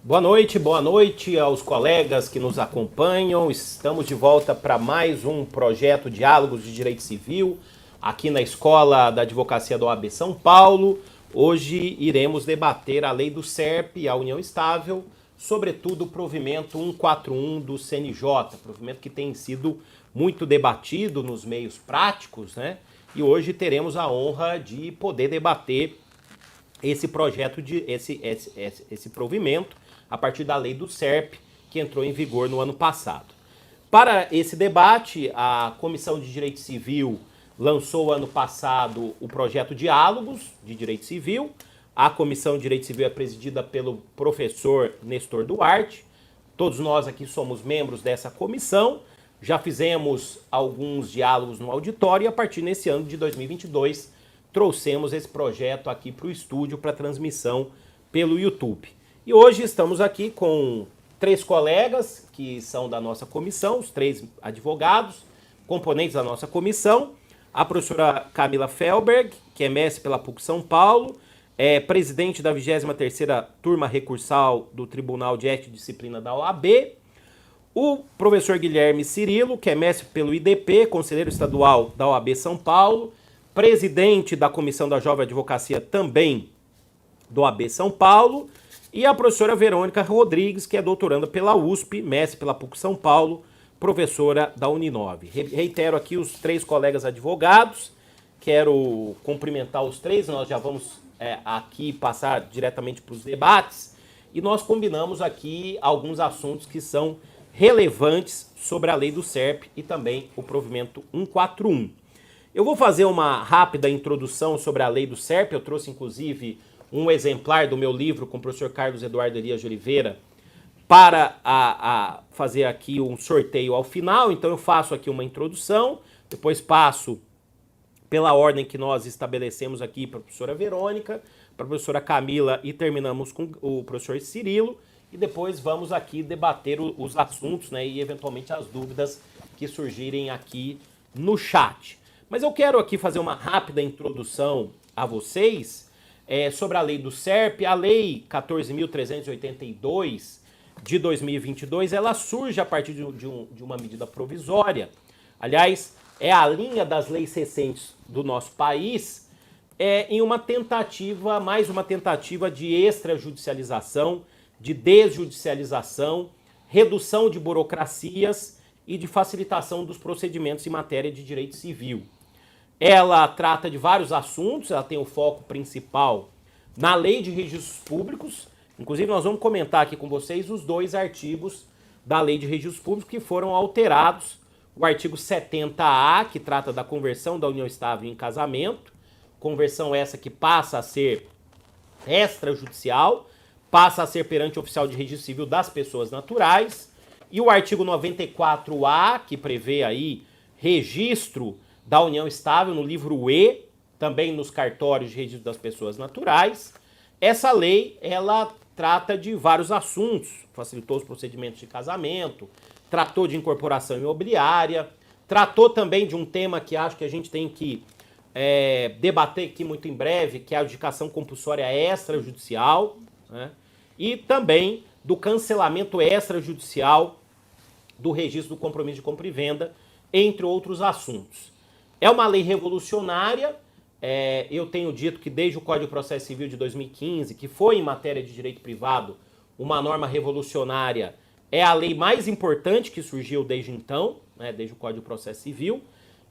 Boa noite aos colegas que nos acompanham. Estamos de volta para mais um projeto Diálogos de Direito Civil, aqui na Escola da Advocacia da OAB São Paulo. Hoje iremos debater a lei do SERP e a União Estável, sobretudo o provimento 141 do CNJ, provimento que tem sido muito debatido nos meios práticos, né? E hoje teremos a honra de poder debater esse projeto, esse provimento, a partir da lei do SERP, que entrou em vigor no ano passado. Para esse debate, a Comissão de Direito Civil lançou ano passado o projeto Diálogos de Direito Civil. A Comissão de Direito Civil é presidida pelo professor Nestor Duarte. Todos nós aqui somos membros dessa comissão. Já fizemos alguns diálogos no auditório e a partir desse ano de 2022 trouxemos esse projeto aqui para o estúdio para transmissão pelo YouTube. E hoje estamos aqui com três colegas que são da nossa comissão, os três advogados, componentes da nossa comissão. A professora Camila Felberg, que é mestre pela PUC São Paulo, é presidente da 23ª Turma Recursal do Tribunal de Ética e Disciplina da OAB. O professor Guilherme Cirilo, que é mestre pelo IDP, conselheiro estadual da OAB São Paulo, presidente da Comissão da Jovem Advocacia também do OAB São Paulo, e a professora Verônica Rodrigues, que é doutoranda pela USP, mestre pela PUC São Paulo, professora da Uninove. Reitero aqui os três colegas advogados, quero cumprimentar os três, nós já vamos aqui passar diretamente para os debates, e nós combinamos aqui alguns assuntos que são relevantes sobre a lei do SERP e também o provimento 141. Eu vou fazer uma rápida introdução sobre a lei do SERP, eu trouxe inclusive um exemplar do meu livro com o professor Carlos Eduardo Elias de Oliveira para fazer aqui um sorteio ao final. Então eu faço aqui uma introdução, depois passo pela ordem que nós estabelecemos aqui para a professora Verônica, para a professora Camila e terminamos com o professor Cirilo e depois vamos aqui debater os assuntos, né, e eventualmente as dúvidas que surgirem aqui no chat. Mas eu quero aqui fazer uma rápida introdução a vocês sobre a lei do SERP. A lei 14.382 de 2022, ela surge a partir de uma medida provisória. Aliás, é a linha das leis recentes do nosso país em uma tentativa, mais uma tentativa de extrajudicialização, de desjudicialização, redução de burocracias e de facilitação dos procedimentos em matéria de direito civil. Ela trata de vários assuntos, ela tem o foco principal na Lei de Registros Públicos. Inclusive, nós vamos comentar aqui com vocês os dois artigos da Lei de Registros Públicos que foram alterados. O artigo 70A, que trata da conversão da união estável em casamento, conversão essa que passa a ser extrajudicial, passa a ser perante o oficial de registro civil das pessoas naturais. E o artigo 94A, que prevê aí registro da união estável no livro E, também nos cartórios de registro das pessoas naturais. Essa lei, ela trata de vários assuntos, facilitou os procedimentos de casamento, tratou de incorporação imobiliária, tratou também de um tema que acho que a gente tem que debater aqui muito em breve, que é a adjudicação compulsória extrajudicial, né? E também do cancelamento extrajudicial do registro do compromisso de compra e venda, entre outros assuntos. É uma lei revolucionária, eu tenho dito que desde o Código de Processo Civil de 2015, que foi em matéria de direito privado, uma norma revolucionária, é a lei mais importante que surgiu desde então, né, desde o Código de Processo Civil.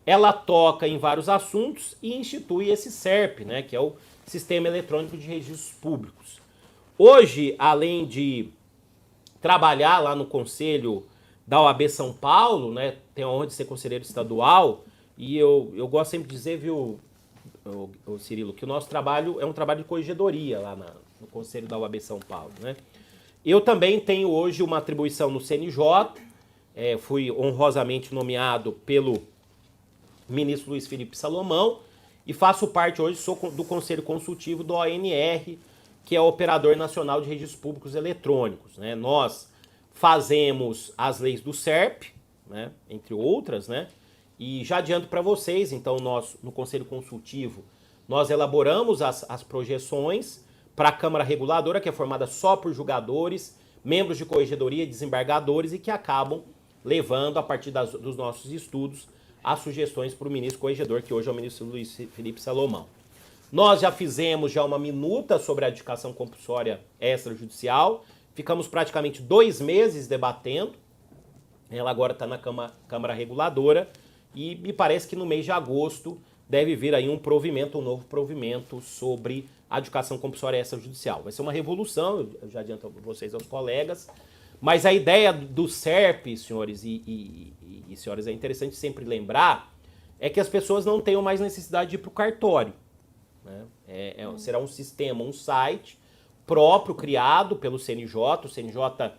Ela toca em vários assuntos e institui esse SERP, né, que é o Sistema Eletrônico de Registros Públicos. Hoje, além de trabalhar lá no Conselho da OAB São Paulo, né, tenho a honra de ser conselheiro estadual, e eu gosto sempre de dizer, viu, Cirilo, que o nosso trabalho é um trabalho de corregedoria lá no Conselho da OAB São Paulo, né? Eu também tenho hoje uma atribuição no CNJ, fui honrosamente nomeado pelo ministro Luiz Felipe Salomão e faço parte hoje, sou do Conselho Consultivo do ONR, que é o Operador Nacional de Registros Públicos Eletrônicos, né? Nós fazemos as leis do SERP, né, entre outras, né? E já adianto para vocês, então, nós, no Conselho Consultivo, nós elaboramos as projeções, para a Câmara Reguladora, que é formada só por julgadores, membros de corregedoria, desembargadores e que acabam levando, a partir dos nossos estudos, as sugestões para o ministro corregedor, que hoje é o ministro Luiz Felipe Salomão. Nós já fizemos uma minuta sobre a adjudicação compulsória extrajudicial, ficamos praticamente 2 meses debatendo, ela agora está na Câmara Reguladora e me parece que no mês de agosto deve vir aí um novo provimento sobre a adjudicação compulsória extrajudicial. Vai ser uma revolução, eu já adianto a vocês, aos colegas, mas a ideia do SERP, senhores e senhoras, é interessante sempre lembrar, é que as pessoas não tenham mais necessidade de ir para o cartório. Né? Será um sistema, um site próprio, criado pelo CNJ. O CNJ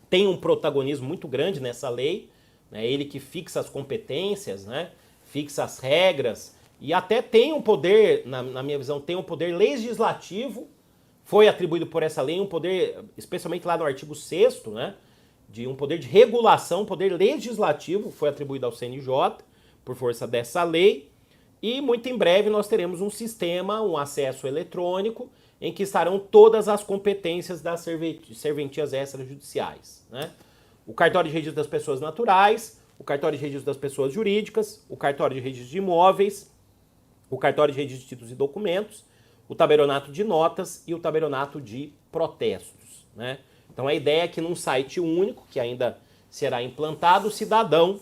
tem um protagonismo muito grande nessa lei, né? Ele que fixa as competências, né? Fixa as regras e até tem um poder, na minha visão, tem um poder legislativo, foi atribuído por essa lei um poder, especialmente lá no artigo 6º, né? De um poder de regulação, um poder legislativo foi atribuído ao CNJ por força dessa lei. E muito em breve nós teremos um sistema, um acesso eletrônico, em que estarão todas as competências das serventias extrajudiciais, né? O cartório de registro das pessoas naturais, o cartório de registro das pessoas jurídicas, o cartório de registro de imóveis, o cartório de registro de títulos e documentos, o tabelionato de notas e o tabelionato de protestos, né? Então a ideia é que num site único, que ainda será implantado, o cidadão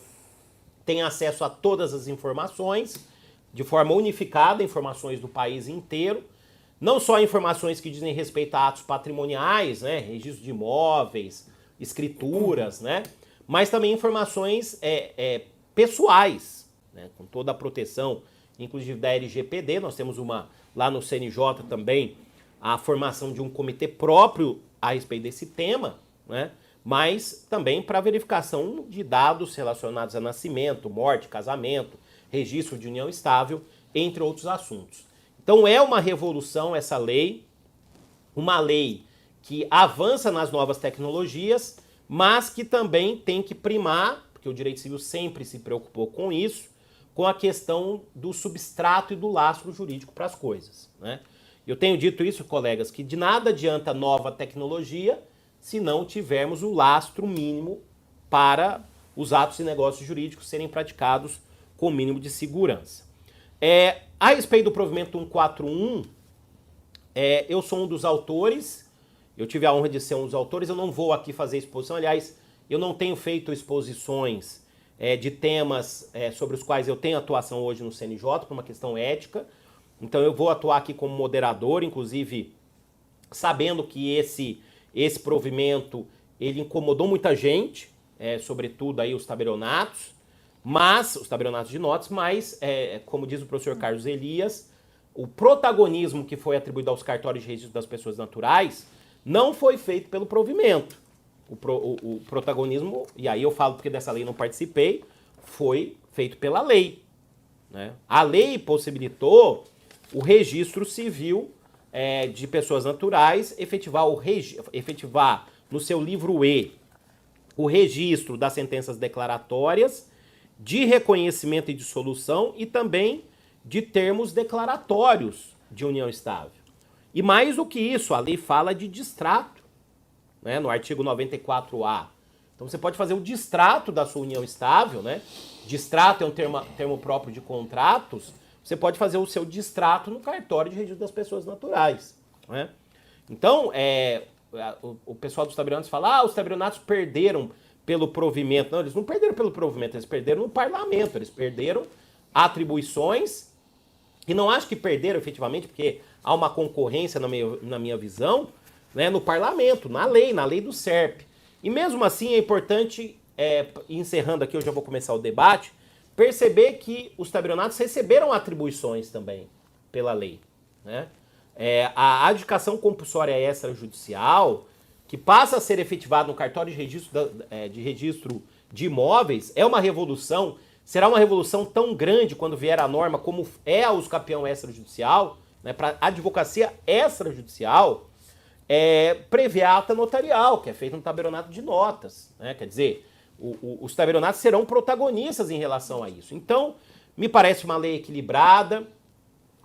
tem acesso a todas as informações, de forma unificada, informações do país inteiro, não só informações que dizem respeito a atos patrimoniais, né, registro de imóveis, escrituras, né, mas também informações pessoais, né, com toda a proteção, inclusive da LGPD. Nós temos lá no CNJ também, a formação de um comitê próprio a respeito desse tema, né, mas também para verificação de dados relacionados a nascimento, morte, casamento, registro de união estável, entre outros assuntos. Então é uma revolução essa lei, uma lei que avança nas novas tecnologias, mas que também tem que primar, porque o direito civil sempre se preocupou com isso, com a questão do substrato e do lastro jurídico para as coisas, né? Eu tenho dito isso, colegas, que de nada adianta nova tecnologia se não tivermos o lastro mínimo para os atos e negócios jurídicos serem praticados com o mínimo de segurança. A respeito do provimento 141, eu sou um dos autores, eu tive a honra de ser um dos autores, eu não vou aqui fazer exposição, aliás, eu não tenho feito exposições de temas sobre os quais eu tenho atuação hoje no CNJ, por uma questão ética, então eu vou atuar aqui como moderador, inclusive sabendo que esse provimento, ele incomodou muita gente, sobretudo aí os tabelionatos, os tabelionatos de notas, mas, como diz o professor Carlos Elias, o protagonismo que foi atribuído aos cartórios de registro das pessoas naturais não foi feito pelo provimento. O protagonismo, e aí eu falo porque dessa lei não participei, foi feito pela lei, né? A lei possibilitou o registro civil de pessoas naturais efetivar no seu livro E o registro das sentenças declaratórias, de reconhecimento e dissolução e também de termos declaratórios de união estável. E mais do que isso, a lei fala de distrato, né, no artigo 94A. Então você pode fazer o distrato da sua união estável, né? Distrato é um termo próprio de contratos. Você pode fazer o seu distrato no cartório de registro das pessoas naturais, né? Então, o pessoal dos tabelionatos fala, os tabelionatos perderam pelo provimento. Não, eles não perderam pelo provimento, eles perderam no parlamento, eles perderam atribuições, e não acho que perderam efetivamente, porque há uma concorrência, na minha visão, né, no parlamento, na lei do SERP. E mesmo assim é importante, encerrando aqui, eu já vou começar o debate, perceber que os tabelionatos receberam atribuições também pela lei, né? A adjudicação compulsória extrajudicial, que passa a ser efetivada no cartório de registro de imóveis, é uma revolução, será uma revolução tão grande quando vier a norma como é a usucapião extrajudicial, né, para a advocacia extrajudicial, prevê a ata notarial, que é feita no tabelionato de notas, né? Quer dizer, os tabelionatos serão protagonistas em relação a isso. Então, me parece uma lei equilibrada,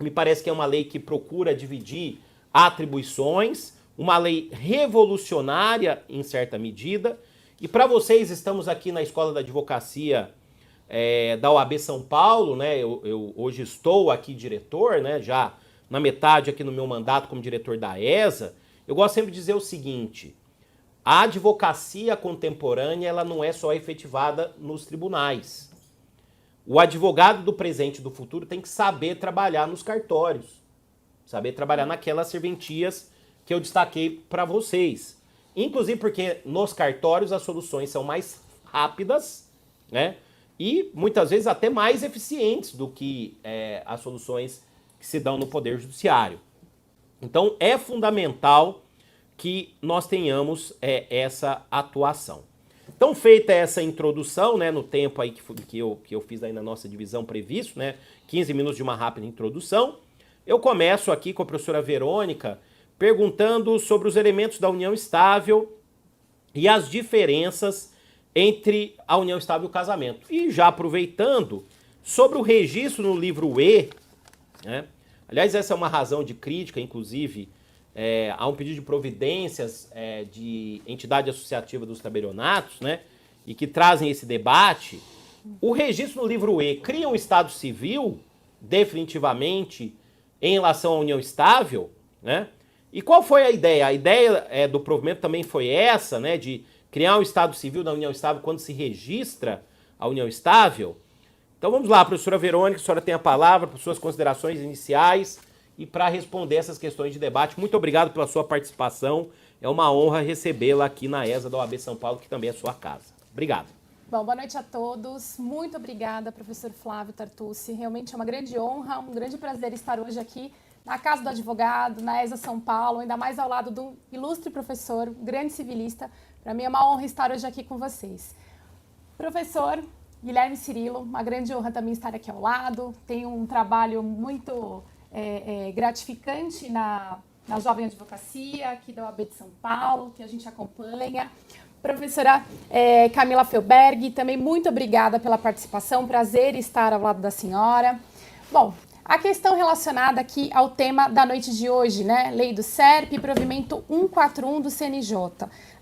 me parece que é uma lei que procura dividir atribuições, uma lei revolucionária em certa medida. E para vocês, estamos aqui na Escola da Advocacia da OAB São Paulo, né? Eu hoje estou aqui diretor, né? Já na metade aqui no meu mandato como diretor da ESA. Eu gosto sempre de dizer o seguinte: a advocacia contemporânea ela não é só efetivada nos tribunais. O advogado do presente e do futuro tem que saber trabalhar nos cartórios, saber trabalhar naquelas serventias que eu destaquei para vocês. Inclusive porque nos cartórios as soluções são mais rápidas, né? E muitas vezes até mais eficientes do que as soluções que se dão no Poder Judiciário. Então é fundamental que nós tenhamos essa atuação. Então, feita essa introdução, né, no tempo aí que eu fiz aí na nossa divisão previsto, né, 15 minutos de uma rápida introdução, eu começo aqui com a professora Verônica perguntando sobre os elementos da união estável e as diferenças entre a união estável e o casamento. E já aproveitando, sobre o registro no livro E, né, aliás, essa é uma razão de crítica, inclusive, há um pedido de providências de entidade associativa dos tabelionatos, né, e que trazem esse debate. O registro no livro E cria um estado civil, definitivamente, em relação à união estável, né? E qual foi a ideia? A ideia do provimento também foi essa, né, de criar um estado civil da união estável quando se registra a união estável. Então vamos lá, professora Verônica, a senhora tem a palavra para suas considerações iniciais e para responder essas questões de debate. Muito obrigado pela sua participação. É uma honra recebê-la aqui na ESA da OAB São Paulo, que também é sua casa. Obrigado. Bom, boa noite a todos. Muito obrigada, professor Flávio Tartucci. Realmente é uma grande honra, um grande prazer estar hoje aqui na Casa do Advogado, na ESA São Paulo, ainda mais ao lado do ilustre professor, um grande civilista. Para mim é uma honra estar hoje aqui com vocês. Professor Guilherme Cirilo, uma grande honra também estar aqui ao lado. Tenho um trabalho muito gratificante na Jovem Advocacia, aqui da OAB de São Paulo, que a gente acompanha. Professora Camila Felberg, também muito obrigada pela participação, prazer estar ao lado da senhora. Bom, a questão relacionada aqui ao tema da noite de hoje, né? Lei do SERP, provimento 141 do CNJ.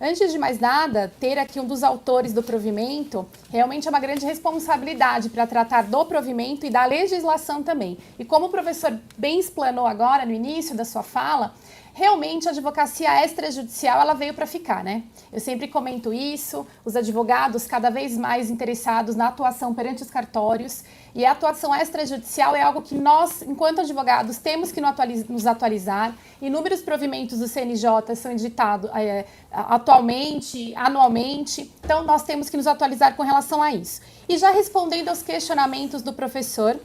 Antes de mais nada, ter aqui um dos autores do provimento realmente é uma grande responsabilidade para tratar do provimento e da legislação também. E como o professor bem explanou agora no início da sua fala, realmente a advocacia extrajudicial ela veio para ficar, né? Eu sempre comento isso, os advogados cada vez mais interessados na atuação perante os cartórios, e a atuação extrajudicial é algo que nós, enquanto advogados, temos que nos atualizar. Inúmeros provimentos do CNJ são editados atualmente, anualmente, então nós temos que nos atualizar com relação a isso. E já respondendo aos questionamentos do professor,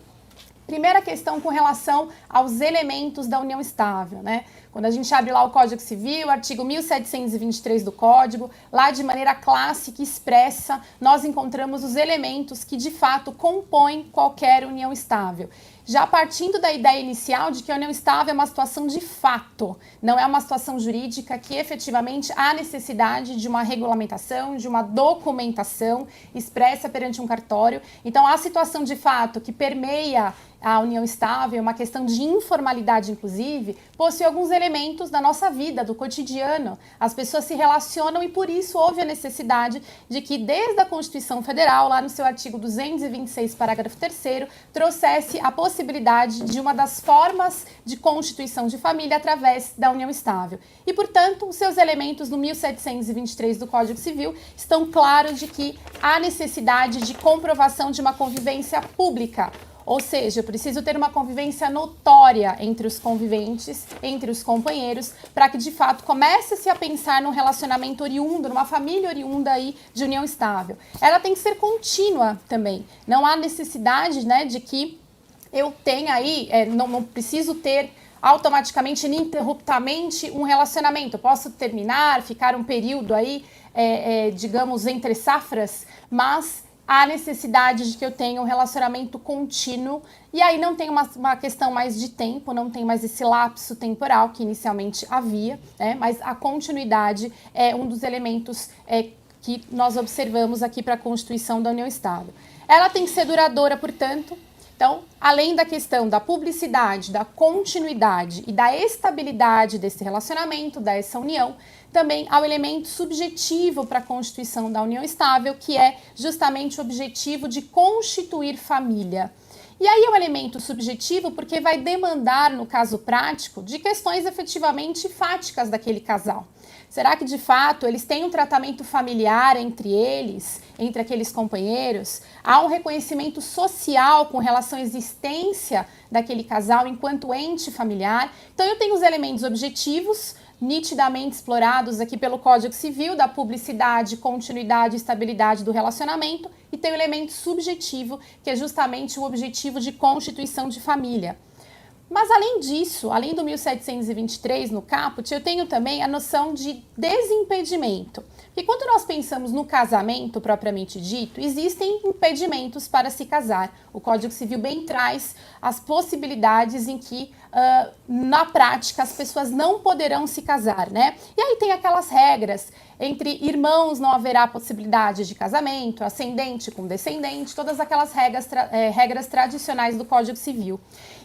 primeira questão com relação aos elementos da união estável, né? Quando a gente abre lá o Código Civil, artigo 1723 do Código, lá de maneira clássica e expressa, nós encontramos os elementos que de fato compõem qualquer união estável. Já partindo da ideia inicial de que a união estável é uma situação de fato, não é uma situação jurídica, que efetivamente há necessidade de uma regulamentação, de uma documentação expressa perante um cartório. Então, a situação de fato que permeia a união estável, uma questão de informalidade, inclusive, possui alguns elementos da nossa vida, do cotidiano. As pessoas se relacionam e, por isso, houve a necessidade de que, desde a Constituição Federal, lá no seu artigo 226, parágrafo 3º, trouxesse a possibilidade de uma das formas de constituição de família através da união estável. E, portanto, os seus elementos no 1723 do Código Civil estão claros de que há necessidade de comprovação de uma convivência pública. Ou seja, eu preciso ter uma convivência notória entre os conviventes, entre os companheiros, para que de fato comece-se a pensar num relacionamento oriundo, numa família oriunda aí de união estável. Ela tem que ser contínua também. Não há necessidade, né, de que eu tenha aí, não preciso ter automaticamente, ininterruptamente um relacionamento. Eu posso terminar, ficar um período aí, digamos, entre safras, mas há necessidade de que eu tenha um relacionamento contínuo, e aí não tem uma questão mais de tempo, não tem mais esse lapso temporal que inicialmente havia, né? Mas a continuidade é um dos elementos que nós observamos aqui para a constituição da união estável. Ela tem que ser duradoura, portanto. Então, além da questão da publicidade, da continuidade e da estabilidade desse relacionamento, dessa união, também há o elemento subjetivo para a constituição da união estável, que é justamente o objetivo de constituir família. E aí é um elemento subjetivo porque vai demandar, no caso prático, de questões efetivamente fáticas daquele casal. Será que, de fato, eles têm um tratamento familiar entre eles, entre aqueles companheiros? Há um reconhecimento social com relação à existência daquele casal enquanto ente familiar? Então, eu tenho os elementos objetivos, nitidamente explorados aqui pelo Código Civil, da publicidade, continuidade e estabilidade do relacionamento, e tem o elemento subjetivo, que é justamente o objetivo de constituição de família. Mas além disso, além do 1723 no caput, eu tenho também a noção de desimpedimento. Porque quando nós pensamos no casamento propriamente dito, existem impedimentos para se casar. O Código Civil bem traz as possibilidades em que, na prática, as pessoas não poderão se casar, né? E aí tem aquelas regras. Entre irmãos não haverá possibilidade de casamento, ascendente com descendente, todas aquelas regras tradicionais do Código Civil.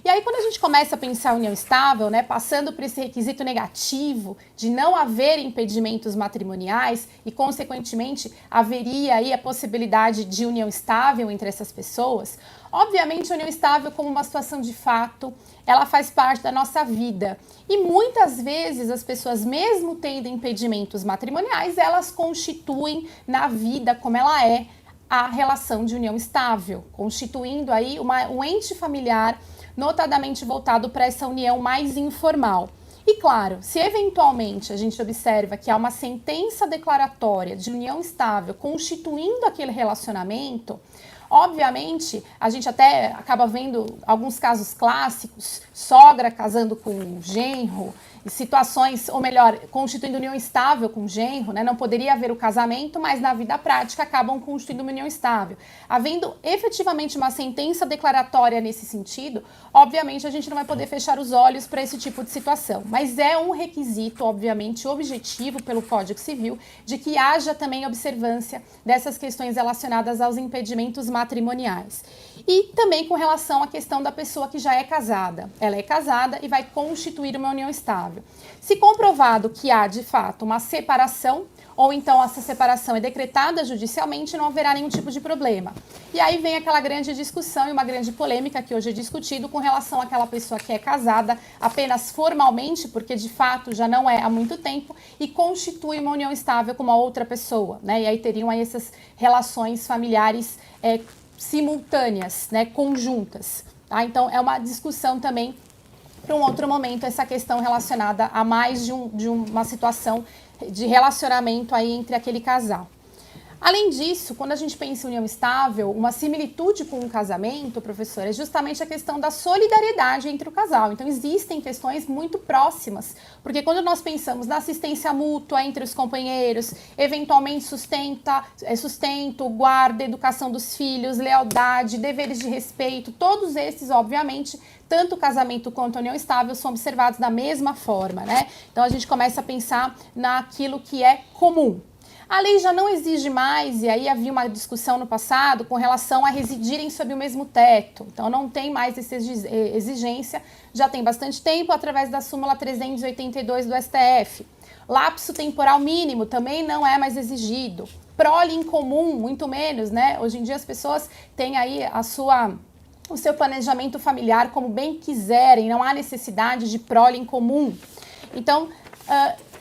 E aí quando a gente começa a pensar união estável, né, passando por esse requisito negativo de não haver impedimentos matrimoniais e, consequentemente, haveria aí a possibilidade de união estável entre essas pessoas, obviamente a união estável como uma situação de fato, ela faz parte da nossa vida. E muitas vezes as pessoas, mesmo tendo impedimentos matrimoniais, elas constituem na vida como ela é a relação de união estável, constituindo aí um ente familiar notadamente voltado para essa união mais informal. E claro, se eventualmente a gente observa que há uma sentença declaratória de união estável constituindo aquele relacionamento, obviamente, a gente até acaba vendo alguns casos clássicos, sogra casando com genro, e situações, ou melhor, constituindo união estável com genro, né? Não poderia haver o casamento, mas na vida prática acabam constituindo uma união estável. Havendo efetivamente uma sentença declaratória nesse sentido, obviamente a gente não vai poder fechar os olhos para esse tipo de situação. Mas é um requisito, obviamente, objetivo pelo Código Civil, de que haja também observância dessas questões relacionadas aos impedimentos matrimoniais. E também com relação à questão da pessoa que já é casada. Ela é casada e vai constituir uma união estável. Se comprovado que há, de fato, uma separação, ou então essa separação é decretada judicialmente, não haverá nenhum tipo de problema. E aí vem aquela grande discussão e uma grande polêmica que hoje é discutido com relação àquela pessoa que é casada apenas formalmente, porque de fato já não é há muito tempo, e constitui uma união estável com uma outra pessoa, né? E aí teriam aí essas relações familiares simultâneas, né? Conjuntas. Tá? Então é uma discussão também para um outro momento, essa questão relacionada a mais de uma situação de relacionamento aí entre aquele casal. Além disso, quando a gente pensa em união estável, uma similitude com um casamento, professor, é justamente a questão da solidariedade entre o casal. Então, existem questões muito próximas, porque quando nós pensamos na assistência mútua entre os companheiros, eventualmente sustento, guarda, educação dos filhos, lealdade, deveres de respeito, todos esses, obviamente, tanto o casamento quanto a união estável são observados da mesma forma, né? Então, a gente começa a pensar naquilo que é comum. A lei já não exige mais, e aí havia uma discussão no passado com relação a residirem sob o mesmo teto. Então não tem mais essa exigência, já tem bastante tempo, através da súmula 382 do STF. Lapso temporal mínimo também não é mais exigido. Prole em comum, muito menos, né? Hoje em dia as pessoas têm aí o seu planejamento familiar como bem quiserem, não há necessidade de prole em comum. Então,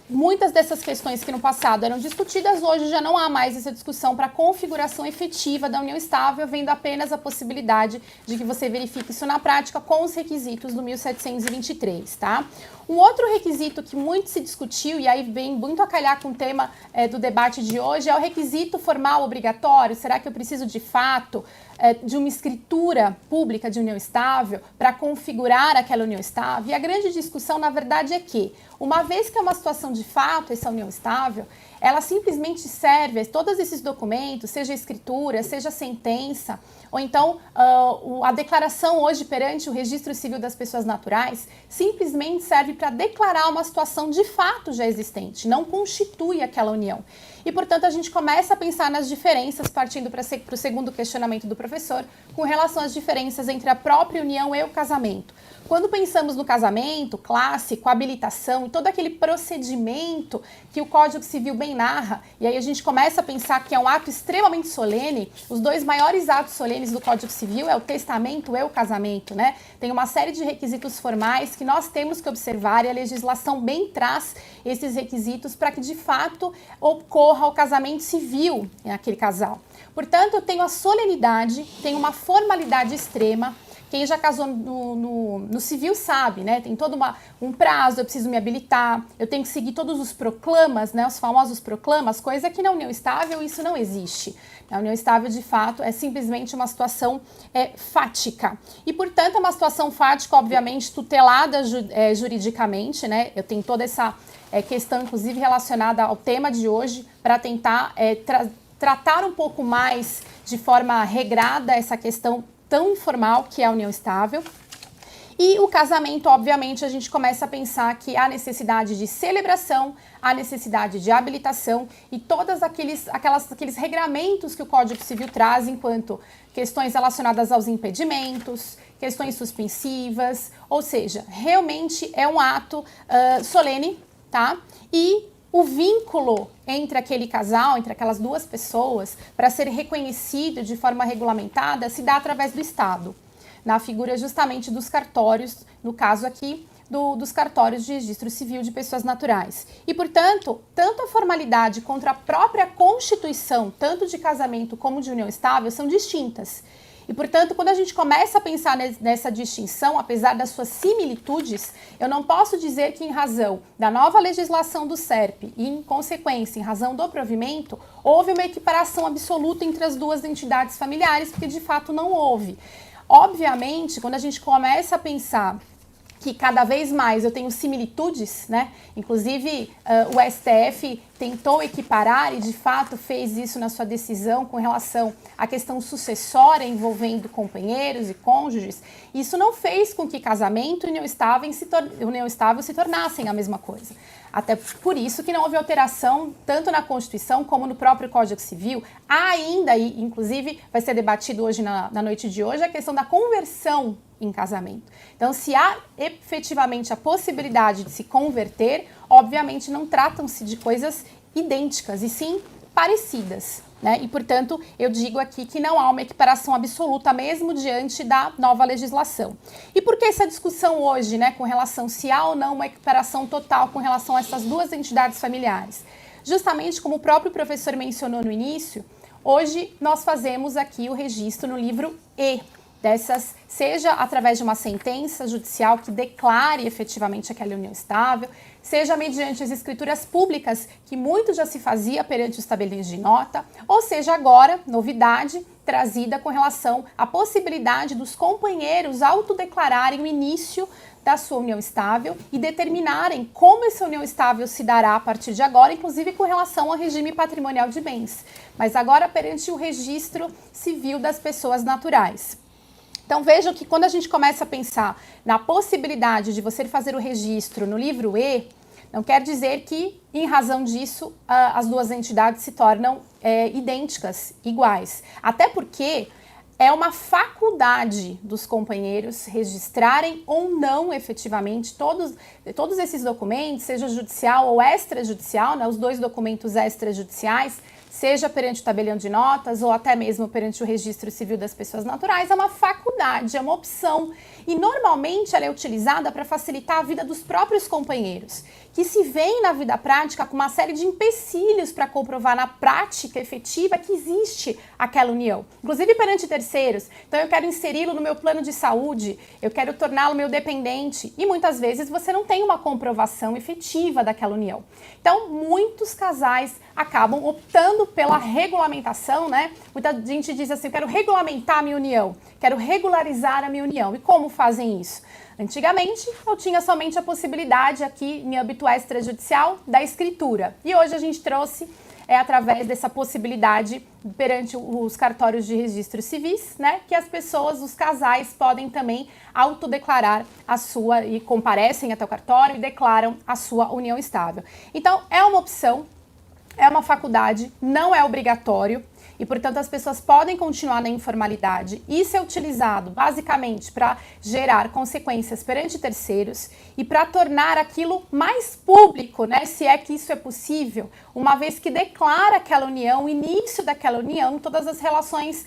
muitas dessas questões que no passado eram discutidas, hoje já não há mais essa discussão para a configuração efetiva da união estável, vendo apenas a possibilidade de que você verifique isso na prática com os requisitos do 1723, tá? Um outro requisito que muito se discutiu, e aí vem muito a calhar com o tema do debate de hoje, é o requisito formal obrigatório. Será que eu preciso de fato de uma escritura pública de união estável para configurar aquela união estável? E a grande discussão, na verdade, é que, uma vez que é uma situação de fato, essa união estável, ela simplesmente serve, todos esses documentos, seja a escritura, seja a sentença, ou então a declaração hoje perante o Registro Civil das Pessoas Naturais, simplesmente serve para declarar uma situação de fato já existente, não constitui aquela união. E, portanto, a gente começa a pensar nas diferenças, partindo para o segundo questionamento do professor, com relação às diferenças entre a própria união e o casamento. Quando pensamos no casamento clássico, habilitação e todo aquele procedimento que o Código Civil bem narra, e aí a gente começa a pensar que é um ato extremamente solene, os dois maiores atos solenes do Código Civil é o testamento e o casamento, né? Tem uma série de requisitos formais que nós temos que observar e a legislação bem traz esses requisitos para que de fato ocorra o casamento civil naquele casal. Portanto, eu tenho a solenidade, tenho uma formalidade extrema. Quem já casou no civil sabe, né? Tem todo um prazo, eu preciso me habilitar, eu tenho que seguir todos os proclamas, né? Os famosos proclamas, coisa que na união estável isso não existe. A união estável, de fato, é simplesmente uma situação fática. E, portanto, é uma situação fática, obviamente, tutelada juridicamente, né? Eu tenho toda essa questão, inclusive, relacionada ao tema de hoje, para tentar tratar um pouco mais de forma regrada essa questão tão informal que é a união estável. E o casamento, obviamente, a gente começa a pensar que há necessidade de celebração, há necessidade de habilitação e todos aqueles regramentos que o Código Civil traz enquanto questões relacionadas aos impedimentos, questões suspensivas, ou seja, realmente é um ato solene, tá? E o vínculo entre aquele casal, entre aquelas duas pessoas, para ser reconhecido de forma regulamentada, se dá através do Estado, na figura justamente dos cartórios, no caso aqui, dos cartórios de registro civil de pessoas naturais. E, portanto, tanto a formalidade contra a própria constituição, tanto de casamento como de união estável, são distintas. E, portanto, quando a gente começa a pensar nessa distinção, apesar das suas similitudes, eu não posso dizer que em razão da nova legislação do SERP e, em consequência, em razão do provimento, houve uma equiparação absoluta entre as duas entidades familiares, porque de fato não houve. Obviamente, quando a gente começa a pensar que cada vez mais eu tenho similitudes, né? Inclusive, o STF tentou equiparar e, de fato, fez isso na sua decisão com relação à questão sucessória envolvendo companheiros e cônjuges. Isso não fez com que casamento e união estável se tornassem a mesma coisa. Até por isso que não houve alteração tanto na Constituição como no próprio Código Civil. Há ainda, e inclusive vai ser debatido hoje na noite de hoje, a questão da conversão em casamento. Então, se há efetivamente a possibilidade de se converter, obviamente não tratam-se de coisas idênticas, e sim parecidas, né? E, portanto, eu digo aqui que não há uma equiparação absoluta mesmo diante da nova legislação. E por que essa discussão hoje, né, com relação se há ou não uma equiparação total com relação a essas duas entidades familiares? Justamente como o próprio professor mencionou no início, hoje nós fazemos aqui o registro no livro E, seja através de uma sentença judicial que declare efetivamente aquela união estável, seja mediante as escrituras públicas, que muito já se fazia perante os tabeliões de nota, ou seja agora, novidade trazida com relação à possibilidade dos companheiros autodeclararem o início da sua união estável e determinarem como essa união estável se dará a partir de agora, inclusive com relação ao regime patrimonial de bens, mas agora perante o registro civil das pessoas naturais. Então vejam que quando a gente começa a pensar na possibilidade de você fazer o registro no livro E, não quer dizer que, em razão disso, as duas entidades se tornam idênticas, iguais. Até porque é uma faculdade dos companheiros registrarem ou não efetivamente todos esses documentos, seja judicial ou extrajudicial, né, os dois documentos extrajudiciais, seja perante o tabelião de notas ou até mesmo perante o registro civil das pessoas naturais, é uma faculdade, é uma opção. E normalmente ela é utilizada para facilitar a vida dos próprios companheiros, que se veem na vida prática com uma série de empecilhos para comprovar na prática efetiva que existe aquela união, inclusive perante terceiros. Então eu quero inseri-lo no meu plano de saúde, eu quero torná-lo meu dependente, e muitas vezes você não tem uma comprovação efetiva daquela união. Então muitos casais acabam optando pela regulamentação, né? Muita gente diz assim, eu quero regulamentar a minha união, quero regularizar a minha união. E como fazem isso? Antigamente, eu tinha somente a possibilidade aqui em âmbito extrajudicial da escritura. E hoje a gente trouxe, através dessa possibilidade perante os cartórios de registros civis, né, que as pessoas, os casais, podem também autodeclarar a sua, e comparecem até o cartório e declaram a sua união estável. Então, é uma opção. é uma faculdade, não é obrigatório. E, portanto, as pessoas podem continuar na informalidade. Isso é utilizado, basicamente, para gerar consequências perante terceiros e para tornar aquilo mais público, né? Se é que isso é possível, uma vez que declara aquela união, o início daquela união, todas as relações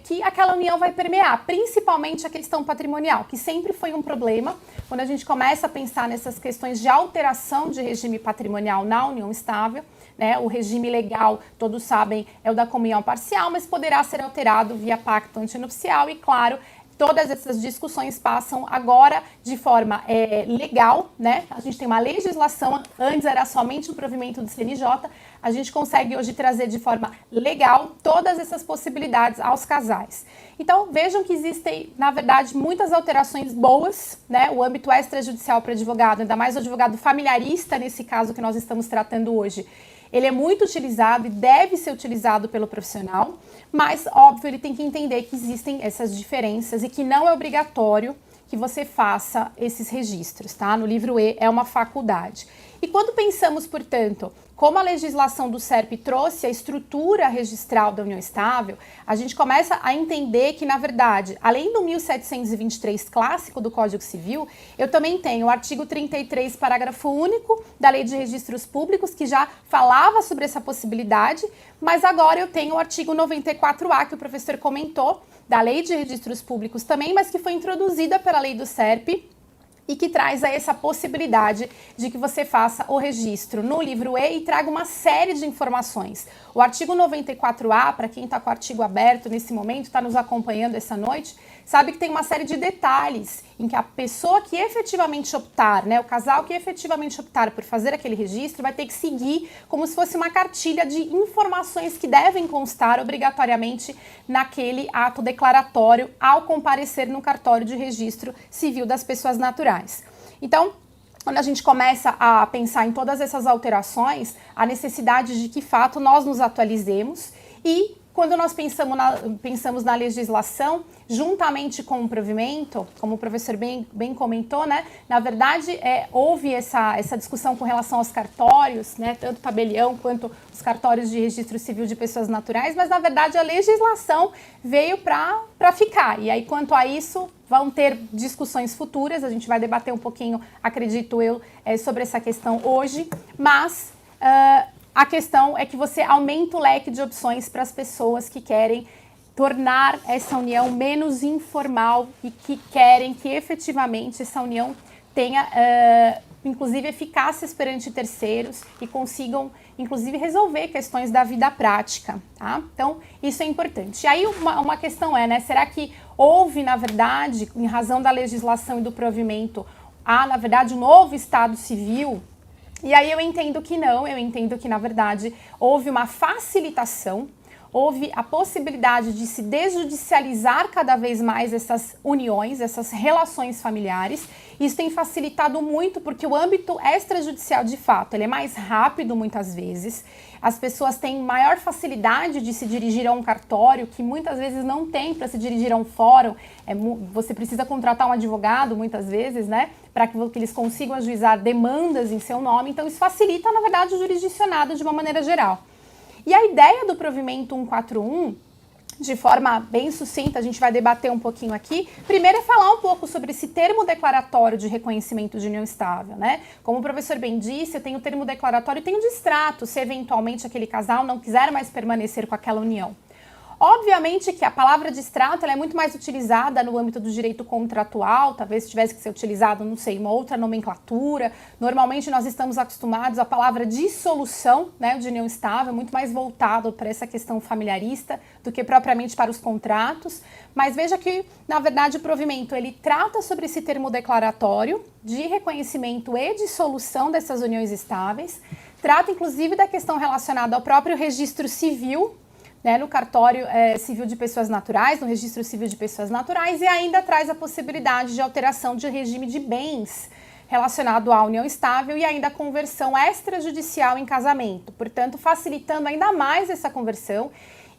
que aquela união vai permear, principalmente a questão patrimonial, que sempre foi um problema. Quando a gente começa a pensar nessas questões de alteração de regime patrimonial na união estável, né, o regime legal, todos sabem, é o da comunhão parcial, mas poderá ser alterado via pacto antinupcial e, claro, todas essas discussões passam agora de forma legal, né? A gente tem uma legislação, antes era somente um provimento do CNJ, a gente consegue hoje trazer de forma legal todas essas possibilidades aos casais. Então, vejam que existem, na verdade, muitas alterações boas, né? O âmbito extrajudicial para advogado, ainda mais o advogado familiarista, nesse caso que nós estamos tratando hoje, ele é muito utilizado e deve ser utilizado pelo profissional, mas, óbvio, ele tem que entender que existem essas diferenças e que não é obrigatório que você faça esses registros, tá? No livro E é uma faculdade. E quando pensamos, portanto, como a legislação do SERP trouxe a estrutura registral da união estável, a gente começa a entender que, na verdade, além do 1723 clássico do Código Civil, eu também tenho o artigo 33, parágrafo único da Lei de Registros Públicos, que já falava sobre essa possibilidade, mas agora eu tenho o artigo 94A, que o professor comentou, da Lei de Registros Públicos também, mas que foi introduzida pela Lei do SERP, e que traz essa possibilidade de que você faça o registro no livro E e traga uma série de informações. O artigo 94A, para quem está com o artigo aberto nesse momento, está nos acompanhando essa noite, sabe que tem uma série de detalhes em que a pessoa que efetivamente optar, né, o casal que efetivamente optar por fazer aquele registro vai ter que seguir como se fosse uma cartilha de informações que devem constar obrigatoriamente naquele ato declaratório ao comparecer no cartório de registro civil das pessoas naturais. Então, quando a gente começa a pensar em todas essas alterações, a necessidade de que, fato, nós nos atualizemos e quando nós pensamos na legislação, juntamente com o provimento, como o professor bem comentou, né, na verdade, houve essa discussão com relação aos cartórios, né, tanto o tabelião quanto os cartórios de registro civil de pessoas naturais, mas, na verdade, a legislação veio para ficar. E aí, quanto a isso, vão ter discussões futuras, a gente vai debater um pouquinho, acredito eu, sobre essa questão hoje, mas a questão é que você aumenta o leque de opções para as pessoas que querem tornar essa união menos informal e que querem que efetivamente essa união tenha, inclusive, eficácias perante terceiros e consigam, inclusive, resolver questões da vida prática, tá? Então, isso é importante. E aí, uma questão né, será que houve, na verdade, em razão da legislação e do provimento, na verdade, um novo Estado Civil? E aí eu entendo que não, eu entendo que, na verdade, houve uma facilitação, houve a possibilidade de se desjudicializar cada vez mais essas uniões, essas relações familiares. Isso tem facilitado muito porque o âmbito extrajudicial, de fato, ele é mais rápido muitas vezes. As pessoas têm maior facilidade de se dirigir a um cartório, que muitas vezes não tem para se dirigir a um fórum. Você precisa contratar um advogado, muitas vezes, né, para que eles consigam ajuizar demandas em seu nome. Então, isso facilita, na verdade, o jurisdicionado de uma maneira geral. E a ideia do provimento 141, de forma bem sucinta, a gente vai debater um pouquinho aqui. Primeiro é falar um pouco sobre esse termo declaratório de reconhecimento de união estável, né? Como o professor bem disse, tem o termo declaratório e tem o distrato, se eventualmente aquele casal não quiser mais permanecer com aquela união. Obviamente que a palavra distrato ela é muito mais utilizada no âmbito do direito contratual, talvez tivesse que ser utilizado, não sei, uma outra nomenclatura. Normalmente nós estamos acostumados à palavra dissolução, né, de união estável, muito mais voltado para essa questão familiarista do que propriamente para os contratos. Mas veja que, na verdade, o provimento ele trata sobre esse termo declaratório de reconhecimento e dissolução dessas uniões estáveis, trata inclusive da questão relacionada ao próprio registro civil, né, no cartório civil de pessoas naturais, no registro civil de pessoas naturais, e ainda traz a possibilidade de alteração de regime de bens relacionado à união estável e ainda a conversão extrajudicial em casamento, portanto, facilitando ainda mais essa conversão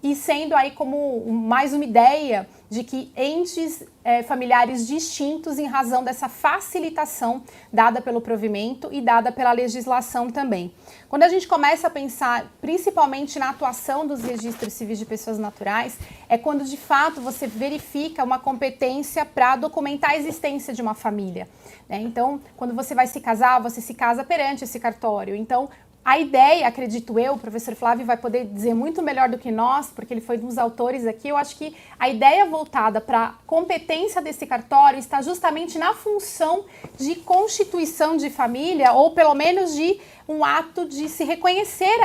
e sendo aí como mais uma ideia de que entes familiares distintos em razão dessa facilitação dada pelo provimento e dada pela legislação também. Quando a gente começa a pensar principalmente na atuação dos registros civis de pessoas naturais, é quando de fato você verifica uma competência para documentar a existência de uma família, né? Então, quando você vai se casar, você se casa perante esse cartório. Então, a ideia, acredito eu, o professor Flávio vai poder dizer muito melhor do que nós, porque ele foi um dos autores aqui, eu acho que a ideia voltada para a competência desse cartório está justamente na função de constituição de família, ou pelo menos de um ato de se reconhecer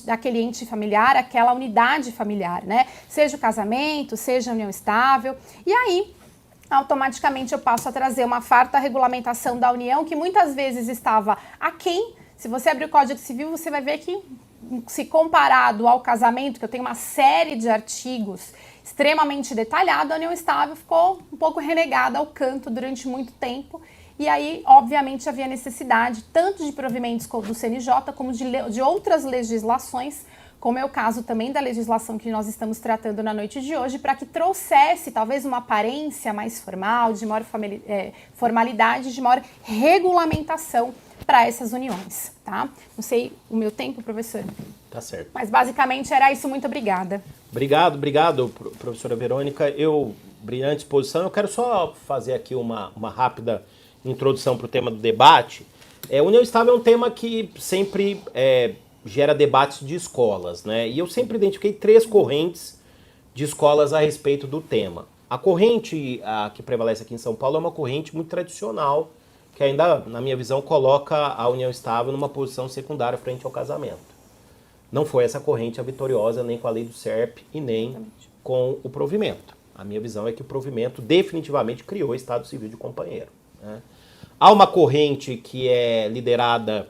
aquele ente familiar, aquela unidade familiar, né? Seja o casamento, seja a união estável, e aí automaticamente eu passo a trazer uma farta regulamentação da união que muitas vezes estava aquém. Se você abrir o Código Civil, você vai ver que, se comparado ao casamento, que eu tenho uma série de artigos extremamente detalhados, a união estável ficou um pouco renegada ao canto durante muito tempo. E aí, obviamente, havia necessidade tanto de provimentos do CNJ como de outras legislações, como é o caso também da legislação que nós estamos tratando na noite de hoje, para que trouxesse talvez uma aparência mais formal, de maior formalidade, de maior regulamentação para essas uniões, tá? Não sei o meu tempo, professor. Tá certo. Mas basicamente era isso, muito obrigada. Obrigado, professora Verônica. Brilhante exposição. Eu quero só fazer aqui uma rápida introdução para o tema do debate. União estável é um tema que sempre gera debates de escolas, né? E eu sempre identifiquei 3 correntes de escolas a respeito do tema. A corrente que prevalece aqui em São Paulo é uma corrente muito tradicional, que ainda, na minha visão, coloca a união estável numa posição secundária frente ao casamento. Não foi essa corrente a vitoriosa nem com a lei do SERP e nem com o provimento. A minha visão é que o provimento definitivamente criou o Estado Civil de companheiro, né? Há uma corrente que é liderada,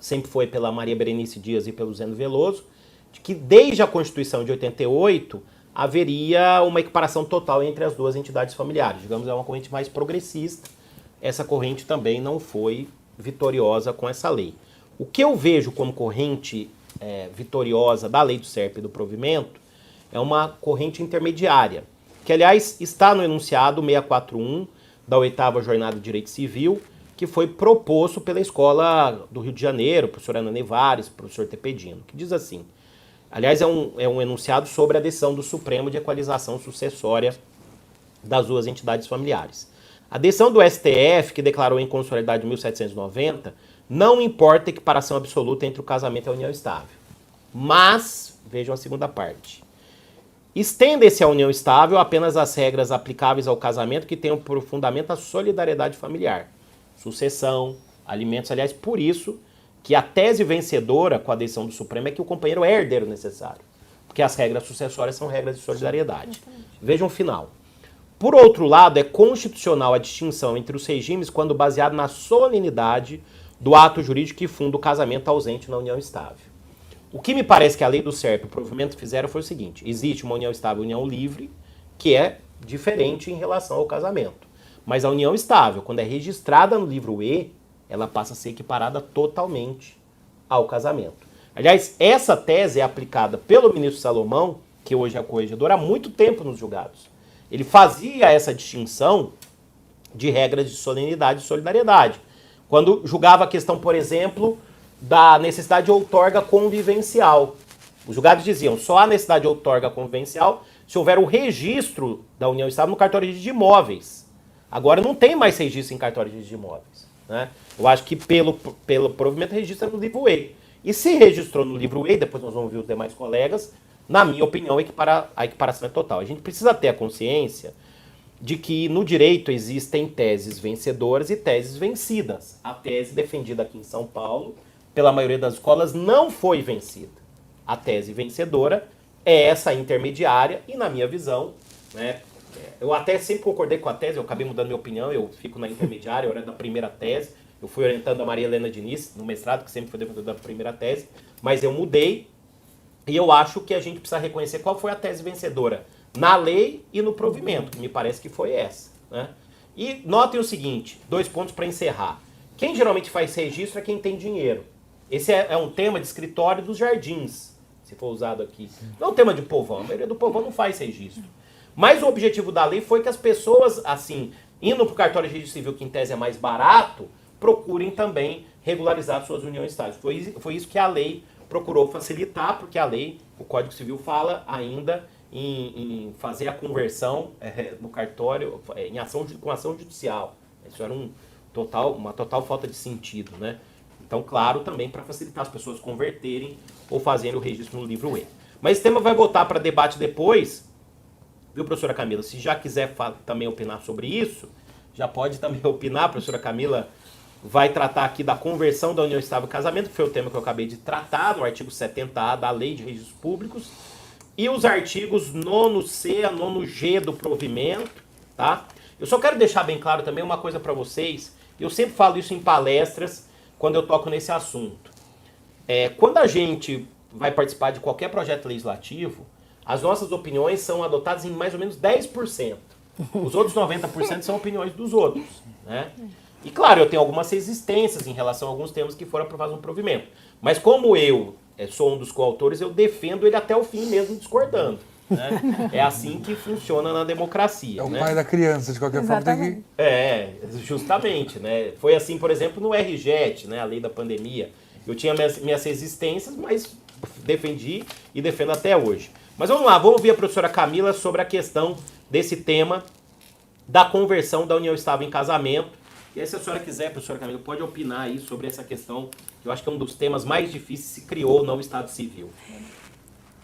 sempre foi pela Maria Berenice Dias e pelo Zeno Veloso, de que desde a Constituição de 88 haveria uma equiparação total entre as duas entidades familiares. Digamos, é uma corrente mais progressista. Essa corrente também não foi vitoriosa com essa lei. O que eu vejo como corrente vitoriosa da lei do SERP e do provimento é uma corrente intermediária, que aliás está no enunciado 641 da 8ª Jornada de Direito Civil, que foi proposto pela Escola do Rio de Janeiro, professor Ana Nevares, professor Tepedino, que diz assim, aliás é um enunciado sobre a decisão do Supremo de equalização sucessória das duas entidades familiares. A decisão do STF, que declarou inconstitucionalidade em 1790, não importa a equiparação absoluta entre o casamento e a união estável. Mas, vejam a segunda parte, estende-se à união estável apenas as regras aplicáveis ao casamento que tenham por fundamento a solidariedade familiar, sucessão, alimentos. Aliás, por isso que a tese vencedora com a decisão do Supremo é que o companheiro é herdeiro necessário, porque as regras sucessórias são regras de solidariedade. Vejam o final. Por outro lado, é constitucional a distinção entre os regimes quando baseado na solenidade do ato jurídico que funda o casamento ausente na união estável. O que me parece que a lei do SERP e o provimento fizeram foi o seguinte: existe uma união estável e união livre, que é diferente em relação ao casamento. Mas a união estável, quando é registrada no livro E, ela passa a ser equiparada totalmente ao casamento. Aliás, essa tese é aplicada pelo ministro Salomão, que hoje é corregedor, há muito tempo nos julgados. Ele fazia essa distinção de regras de solenidade e solidariedade. Quando julgava a questão, por exemplo, da necessidade de outorga convivencial. Os julgados diziam, só há necessidade de outorga convivencial se houver o registro da união estável no cartório de imóveis. Agora não tem mais registro em cartório de imóveis, né? Eu acho que pelo provimento registra no livro E. E se registrou no livro E, depois nós vamos ver os demais colegas, na minha opinião, a equiparação é total. A gente precisa ter a consciência de que no direito existem teses vencedoras e teses vencidas. A tese defendida aqui em São Paulo, pela maioria das escolas, não foi vencida. A tese vencedora é essa intermediária e, na minha visão, né, eu até sempre concordei com a tese, eu acabei mudando minha opinião, eu fico na intermediária, eu era da primeira tese, eu fui orientando a Maria Helena Diniz no mestrado, que sempre foi defensora da primeira tese, mas eu mudei. E eu acho que a gente precisa reconhecer qual foi a tese vencedora na lei e no provimento, que me parece que foi essa, né? E notem o seguinte, 2 pontos para encerrar. Quem geralmente faz registro é quem tem dinheiro. Esse é um tema de escritório dos jardins. se for usado aqui. Não é um tema de povão, a maioria do povão não faz registro. Mas o objetivo da lei foi que as pessoas, assim, indo para o cartório de registro civil, que em tese é mais barato, procurem também regularizar suas uniões estáveis. Foi isso que a lei procurou facilitar, porque a lei, o Código Civil fala ainda em fazer a conversão no cartório com ação judicial. Isso era uma total falta de sentido, né? Então, claro, também para facilitar as pessoas converterem ou fazerem o registro no livro E. Mas esse tema vai voltar para debate depois, viu, professora Camila? Se já quiser também opinar sobre isso, já pode também opinar. A professora Camila vai tratar aqui da conversão da união estável ao casamento, que foi o tema que eu acabei de tratar, no artigo 70A da Lei de Registros Públicos, e os artigos 9C a 9G do provimento, tá? Eu só quero deixar bem claro também uma coisa para vocês, eu sempre falo isso em palestras, quando eu toco nesse assunto. Quando a gente vai participar de qualquer projeto legislativo, as nossas opiniões são adotadas em mais ou menos 10%. Os outros 90% são opiniões dos outros, né? E claro, eu tenho algumas resistências em relação a alguns temas que foram aprovados no provimento. Mas como eu sou um dos coautores, eu defendo ele até o fim mesmo discordando. Né? É assim que funciona na democracia. É o né? pai da criança, de qualquer forma tem que... Justamente. Né? Foi assim, por exemplo, no RJET, né? A lei da pandemia. Eu tinha minhas resistências, mas defendi e defendo até hoje. Mas vamos lá, vamos ouvir a professora Camila sobre a questão desse tema da conversão da união estável em casamento. E aí, se a senhora quiser, professora Camila, pode opinar aí sobre essa questão, que eu acho que é um dos temas mais difíceis que se criou no Estado Civil.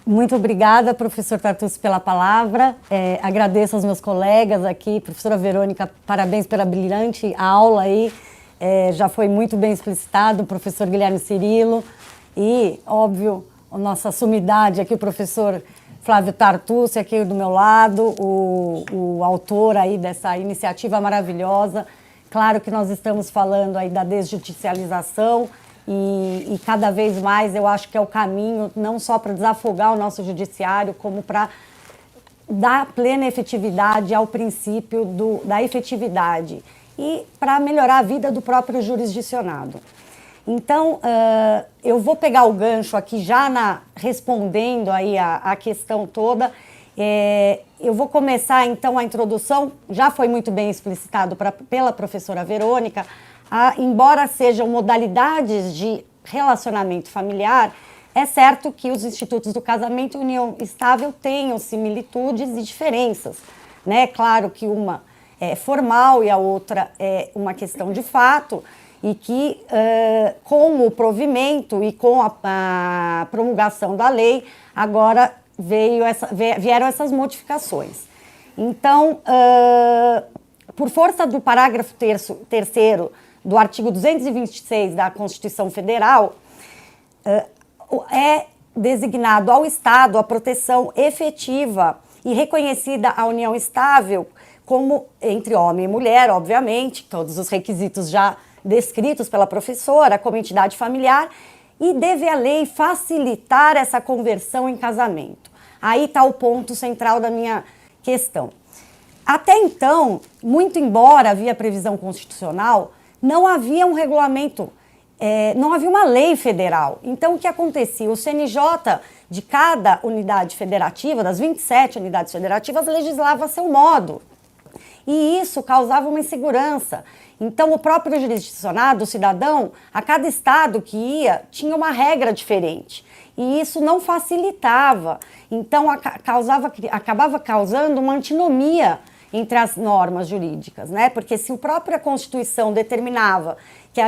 Muito obrigada, professor Tartucci, pela palavra. Agradeço aos meus colegas aqui. Professora Verônica, parabéns pela brilhante aula aí. Já foi muito bem explicitado, o professor Guilherme Cirilo. E, óbvio, a nossa sumidade aqui, o professor Flávio Tartucci, aqui do meu lado, o autor aí dessa iniciativa maravilhosa. Claro que nós estamos falando aí da desjudicialização e cada vez mais eu acho que é o caminho não só para desafogar o nosso judiciário, como para dar plena efetividade ao princípio da efetividade e para melhorar a vida do próprio jurisdicionado. Então, eu vou pegar o gancho aqui já respondendo aí a questão toda. Eu vou começar, então, a introdução, já foi muito bem explicitado pela professora Verônica, embora sejam modalidades de relacionamento familiar, é certo que os institutos do casamento e união estável tenham similitudes e diferenças, né? Claro que uma é formal e a outra é uma questão de fato, e que com o provimento e com a promulgação da lei, agora vieram essas modificações. Então, por força do parágrafo 3º do artigo 226 da Constituição Federal, é designado ao Estado a proteção efetiva e reconhecida à união estável como entre homem e mulher, obviamente, todos os requisitos já descritos pela professora, como entidade familiar, e deve a lei facilitar essa conversão em casamento. Aí está o ponto central da minha questão. Até então, muito embora havia previsão constitucional, não havia um regulamento, não havia uma lei federal. Então, o que acontecia? O CNJ de cada unidade federativa, das 27 unidades federativas, legislava a seu modo. E isso causava uma insegurança. Então, o próprio jurisdicionado, o cidadão, a cada estado que ia, tinha uma regra diferente. E isso não facilitava. Então, acabava causando uma antinomia entre as normas jurídicas, né? Porque se a própria Constituição determinava que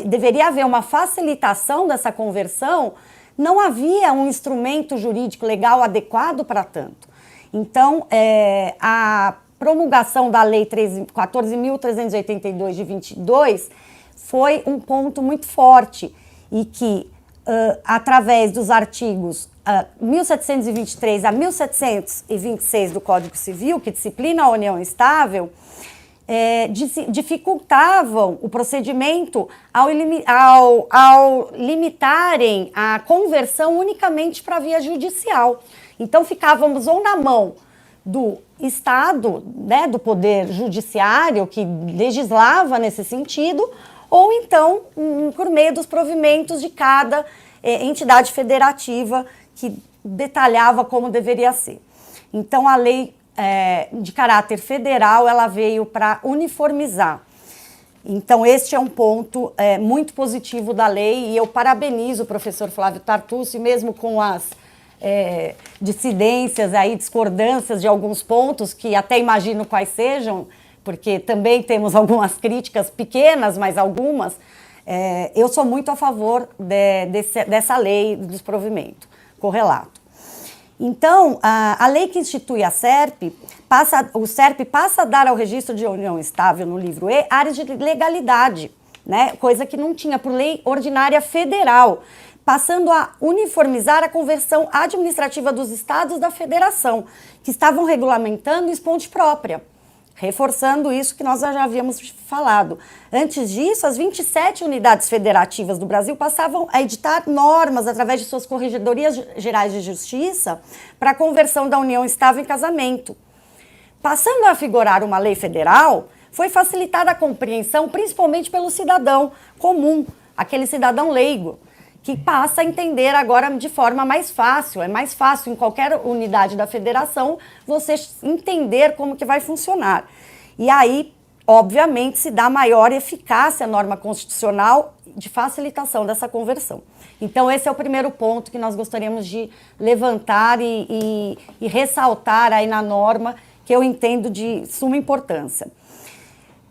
deveria haver uma facilitação dessa conversão, não havia um instrumento jurídico legal adequado para tanto. Então, a promulgação da Lei 14.382 de 22 foi um ponto muito forte e que, através dos artigos 1723 a 1726 do Código Civil, que disciplina a união estável, dificultavam o procedimento ao limitarem a conversão unicamente para a via judicial. Então, ficávamos ou na mão do Estado, né, do Poder Judiciário, que legislava nesse sentido, ou então por meio dos provimentos de cada entidade federativa que detalhava como deveria ser. Então, a lei de caráter federal, ela veio para uniformizar. Então, este é um ponto muito positivo da lei, e eu parabenizo o professor Flávio Tartucci, mesmo com as dissidências, aí, discordâncias de alguns pontos, que até imagino quais sejam, porque também temos algumas críticas pequenas, mas algumas. Eu sou muito a favor dessa lei do desprovimento correlato. Então, a lei que institui o SERP passa a dar ao registro de união estável no livro E áreas de legalidade, né? Coisa que não tinha por lei ordinária federal, passando a uniformizar a conversão administrativa dos estados da federação, que estavam regulamentando esponte própria, reforçando isso que nós já havíamos falado. Antes disso, as 27 unidades federativas do Brasil passavam a editar normas através de suas corregedorias gerais de justiça para a conversão da união estável em casamento. Passando a vigorar uma lei federal, foi facilitada a compreensão principalmente pelo cidadão comum, aquele cidadão leigo, que passa a entender agora de forma mais fácil. É mais fácil em qualquer unidade da federação você entender como que vai funcionar. E aí, obviamente, se dá maior eficácia à norma constitucional de facilitação dessa conversão. Então, esse é o primeiro ponto que nós gostaríamos de levantar e ressaltar aí na norma, que eu entendo de suma importância.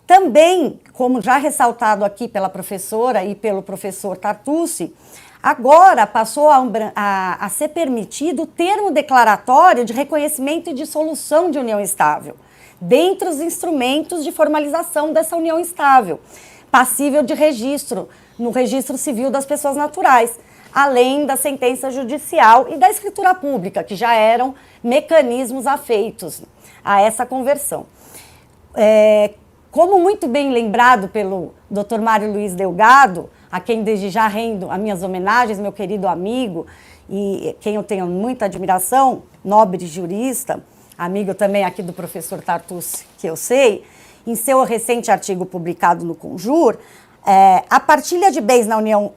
Também, como já ressaltado aqui pela professora e pelo professor Tartucci, agora passou a ser permitido o termo declaratório de reconhecimento e dissolução de união estável, dentre os instrumentos de formalização dessa união estável, passível de registro no registro civil das pessoas naturais, além da sentença judicial e da escritura pública, que já eram mecanismos afeitos a essa conversão. Como muito bem lembrado pelo Dr. Mário Luiz Delgado, a quem desde já rendo as minhas homenagens, meu querido amigo, e quem eu tenho muita admiração, nobre jurista, amigo também aqui do professor Tartucci, que eu sei, em seu recente artigo publicado no Conjur, a partilha de bens na união,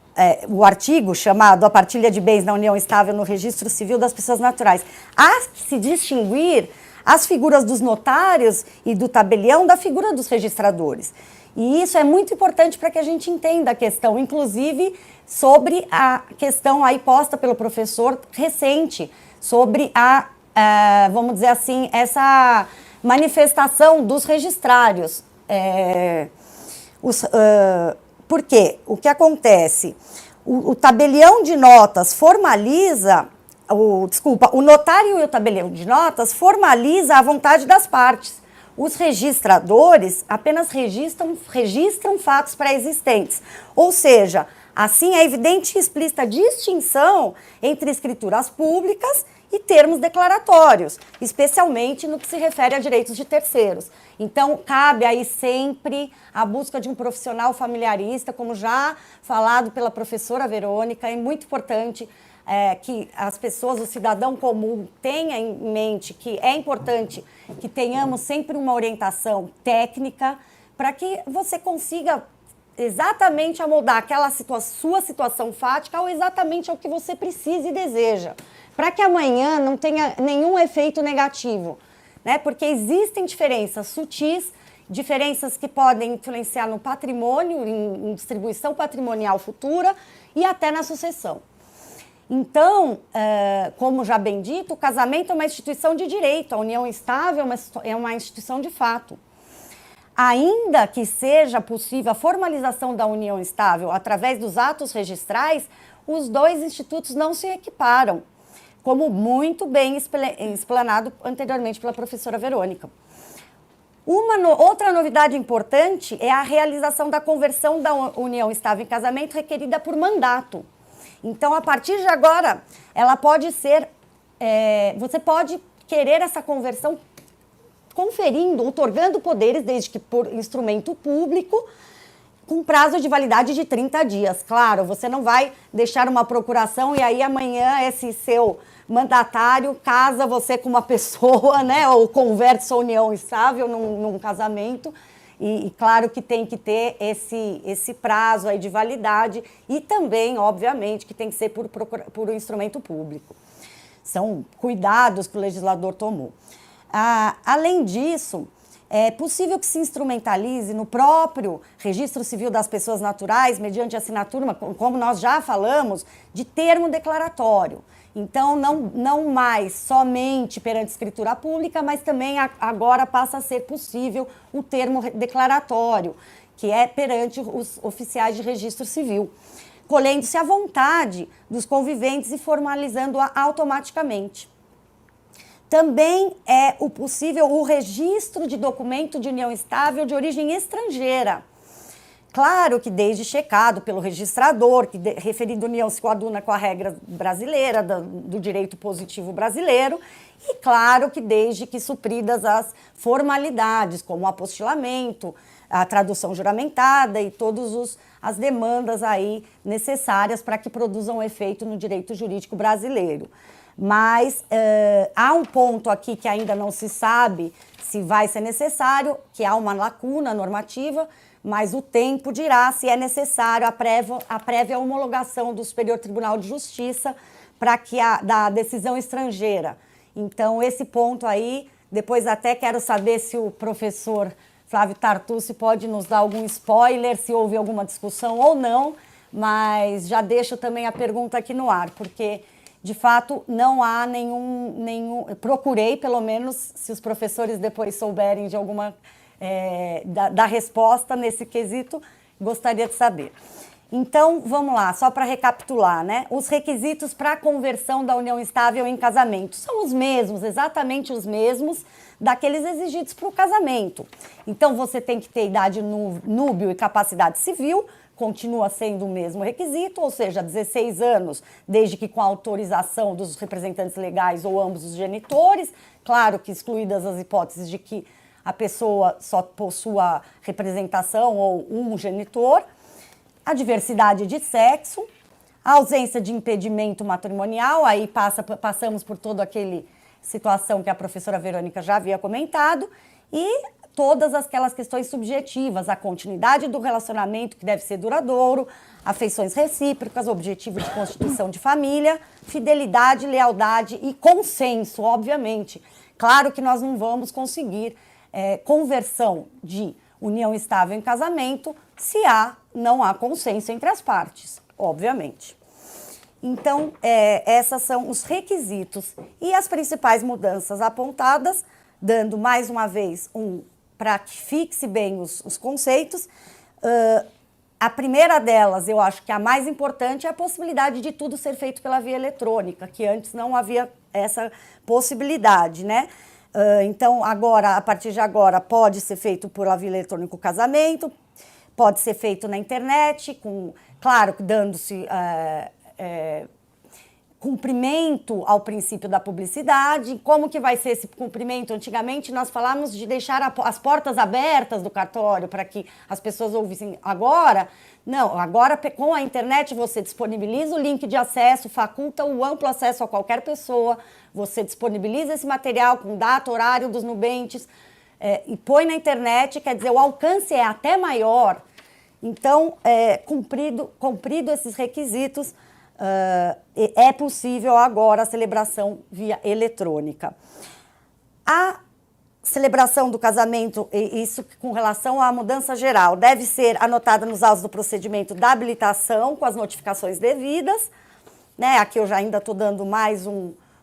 o artigo chamado A Partilha de Bens na União Estável no Registro Civil das Pessoas Naturais, há que se distinguir as figuras dos notários e do tabelião da figura dos registradores. E isso é muito importante para que a gente entenda a questão, inclusive sobre a questão aí posta pelo professor recente, sobre vamos dizer assim, essa manifestação dos registrários. Por quê? O que acontece? O tabelião de notas formaliza, o notário e o tabelião de notas formaliza a vontade das partes. Os registradores apenas registram fatos pré-existentes. Ou seja, assim é evidente e explícita distinção entre escrituras públicas e termos declaratórios, especialmente no que se refere a direitos de terceiros. Então, cabe aí sempre a busca de um profissional familiarista, como já falado pela professora Verônica. É muito importante que as pessoas, o cidadão comum, tenha em mente que é importante que tenhamos sempre uma orientação técnica para que você consiga exatamente amoldar aquela sua situação fática ou exatamente ao que você precisa e deseja, para que amanhã não tenha nenhum efeito negativo, né? Porque existem diferenças sutis, diferenças que podem influenciar no patrimônio, em distribuição patrimonial futura e até na sucessão. Então, como já bem dito, o casamento é uma instituição de direito, a união estável é uma instituição de fato. Ainda que seja possível a formalização da união estável através dos atos registrais, os dois institutos não se equiparam, como muito bem explanado anteriormente pela professora Verônica. Outra novidade importante é a realização da conversão da união estável em casamento requerida por mandato. Então, a partir de agora, ela pode ser, você pode querer essa conversão conferindo, outorgando poderes, desde que por instrumento público, com prazo de validade de 30 dias. Claro, você não vai deixar uma procuração e aí amanhã esse seu mandatário casa você com uma pessoa, né, ou converte sua união estável num casamento. E claro que tem que ter esse prazo aí de validade e também, obviamente, que tem que ser por um instrumento público. São cuidados que o legislador tomou. Além disso, é possível que se instrumentalize no próprio Registro Civil das Pessoas Naturais, mediante assinatura, como nós já falamos, de termo declaratório. Então, não mais somente perante escritura pública, mas também agora passa a ser possível o termo declaratório, que é perante os oficiais de registro civil, colhendo-se à vontade dos conviventes e formalizando-a automaticamente. Também é possível o registro de documento de união estável de origem estrangeira. Claro que desde checado pelo registrador, que referindo união se coaduna com a regra brasileira, do direito positivo brasileiro, e claro que desde que supridas as formalidades, como o apostilamento, a tradução juramentada e todas as demandas aí necessárias para que produzam efeito no direito jurídico brasileiro. Mas há um ponto aqui que ainda não se sabe se vai ser necessário, que há uma lacuna normativa, mas o tempo dirá se é necessário a prévia homologação do Superior Tribunal de Justiça para que da decisão estrangeira. Então, esse ponto aí, depois até quero saber se o professor Flávio Tartucci pode nos dar algum spoiler, se houve alguma discussão ou não, mas já deixo também a pergunta aqui no ar, porque, de fato, não há nenhum... Procurei, pelo menos, se os professores depois souberem de alguma... da resposta nesse quesito, gostaria de saber. Então, vamos lá, só para recapitular, né? Os requisitos para a conversão da união estável em casamento são os mesmos, exatamente os mesmos daqueles exigidos para o casamento. Então, você tem que ter idade núbio e capacidade civil, continua sendo o mesmo requisito, ou seja, 16 anos, desde que com a autorização dos representantes legais ou ambos os genitores, claro que excluídas as hipóteses de que a pessoa só possua representação ou um genitor, a diversidade de sexo, a ausência de impedimento matrimonial, aí passamos por toda aquela situação que a professora Verônica já havia comentado, e todas aquelas questões subjetivas, a continuidade do relacionamento que deve ser duradouro, afeições recíprocas, objetivo de constituição de família, fidelidade, lealdade e consenso, obviamente. Claro que nós não vamos conseguir conversão de união estável em casamento se não há consenso entre as partes, obviamente. Então, esses são os requisitos e as principais mudanças apontadas, dando mais uma vez para que fixe bem os conceitos. A primeira delas, eu acho que a mais importante, é a possibilidade de tudo ser feito pela via eletrônica, que antes não havia essa possibilidade, né? Então, agora, a partir de agora, pode ser feito por via eletrônica o casamento, pode ser feito na internet, claro, dando-se cumprimento ao princípio da publicidade. Como que vai ser esse cumprimento? Antigamente, nós falávamos de deixar as portas abertas do cartório para que as pessoas ouvissem. Agora, não. Agora, com a internet, você disponibiliza o link de acesso, faculta o amplo acesso a qualquer pessoa, você disponibiliza esse material com data, horário dos nubentes, e põe na internet, quer dizer, o alcance é até maior. Então, cumprido esses requisitos, é possível agora a celebração via eletrônica. A celebração do casamento, isso com relação à mudança geral, deve ser anotada nos autos do procedimento da habilitação, com as notificações devidas, né? Aqui eu já ainda estou dando mais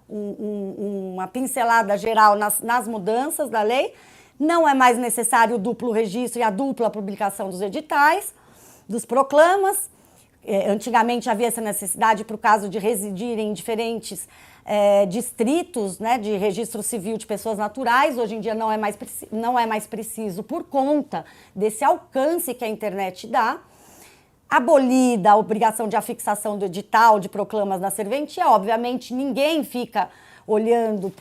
uma pincelada geral nas mudanças da lei. Não é mais necessário o duplo registro e a dupla publicação dos editais, dos proclamas. Antigamente havia essa necessidade para o caso de residir em diferentes distritos, né, de registro civil de pessoas naturais. Hoje em dia não é mais preciso por conta desse alcance que a internet dá. Abolida a obrigação de afixação do edital de proclamas na serventia. Obviamente ninguém fica olhando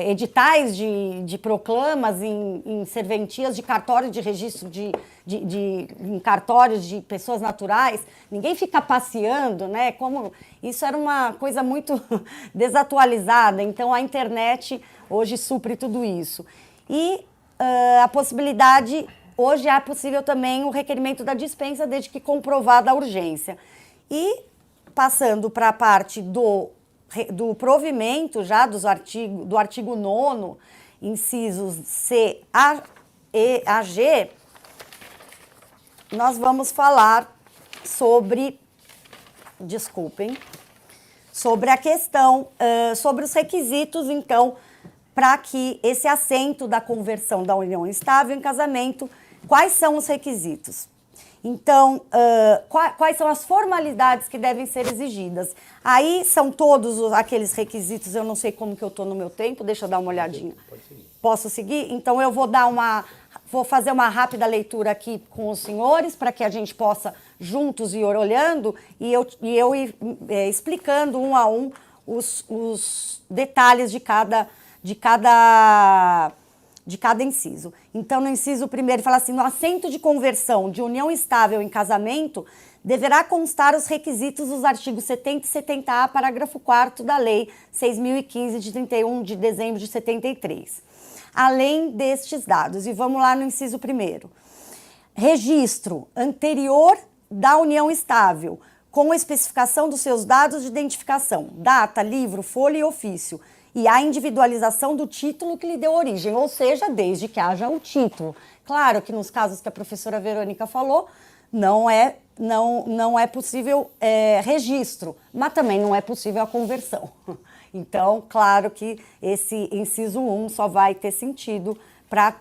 editais de proclamas em serventias de cartório de registro em cartórios de pessoas naturais. Ninguém fica passeando, né? Isso era uma coisa muito desatualizada. Então a internet hoje supre tudo isso. E a possibilidade, hoje é possível também o requerimento da dispensa, desde que comprovada a urgência. E passando para a parte do do provimento já do artigo 9º, incisos C, A, E, A, G, nós vamos falar sobre, sobre a questão, sobre os requisitos, então, para que esse assento da conversão da união estável em casamento, quais são os requisitos? Então, quais são as formalidades que devem ser exigidas? Aí são todos aqueles requisitos, eu não sei como que eu estou no meu tempo, deixa eu dar uma olhadinha. Pode seguir. Posso seguir? Então eu vou fazer uma rápida leitura aqui com os senhores, para que a gente possa juntos ir olhando e eu ir explicando um a um os detalhes de cada inciso. Então, no inciso 1º, fala assim: no assento de conversão de união estável em casamento, deverá constar os requisitos dos artigos 70 e 70A, parágrafo 4º da Lei 6.015, de 31 de dezembro de 73. Além destes dados, e vamos lá no inciso 1º. Registro anterior da união estável, com a especificação dos seus dados de identificação, data, livro, folha e ofício, e a individualização do título que lhe deu origem, ou seja, desde que haja o título. Claro que nos casos que a professora Verônica falou, não é possível registro, mas também não é possível a conversão. Então, claro que esse inciso 1 só vai ter sentido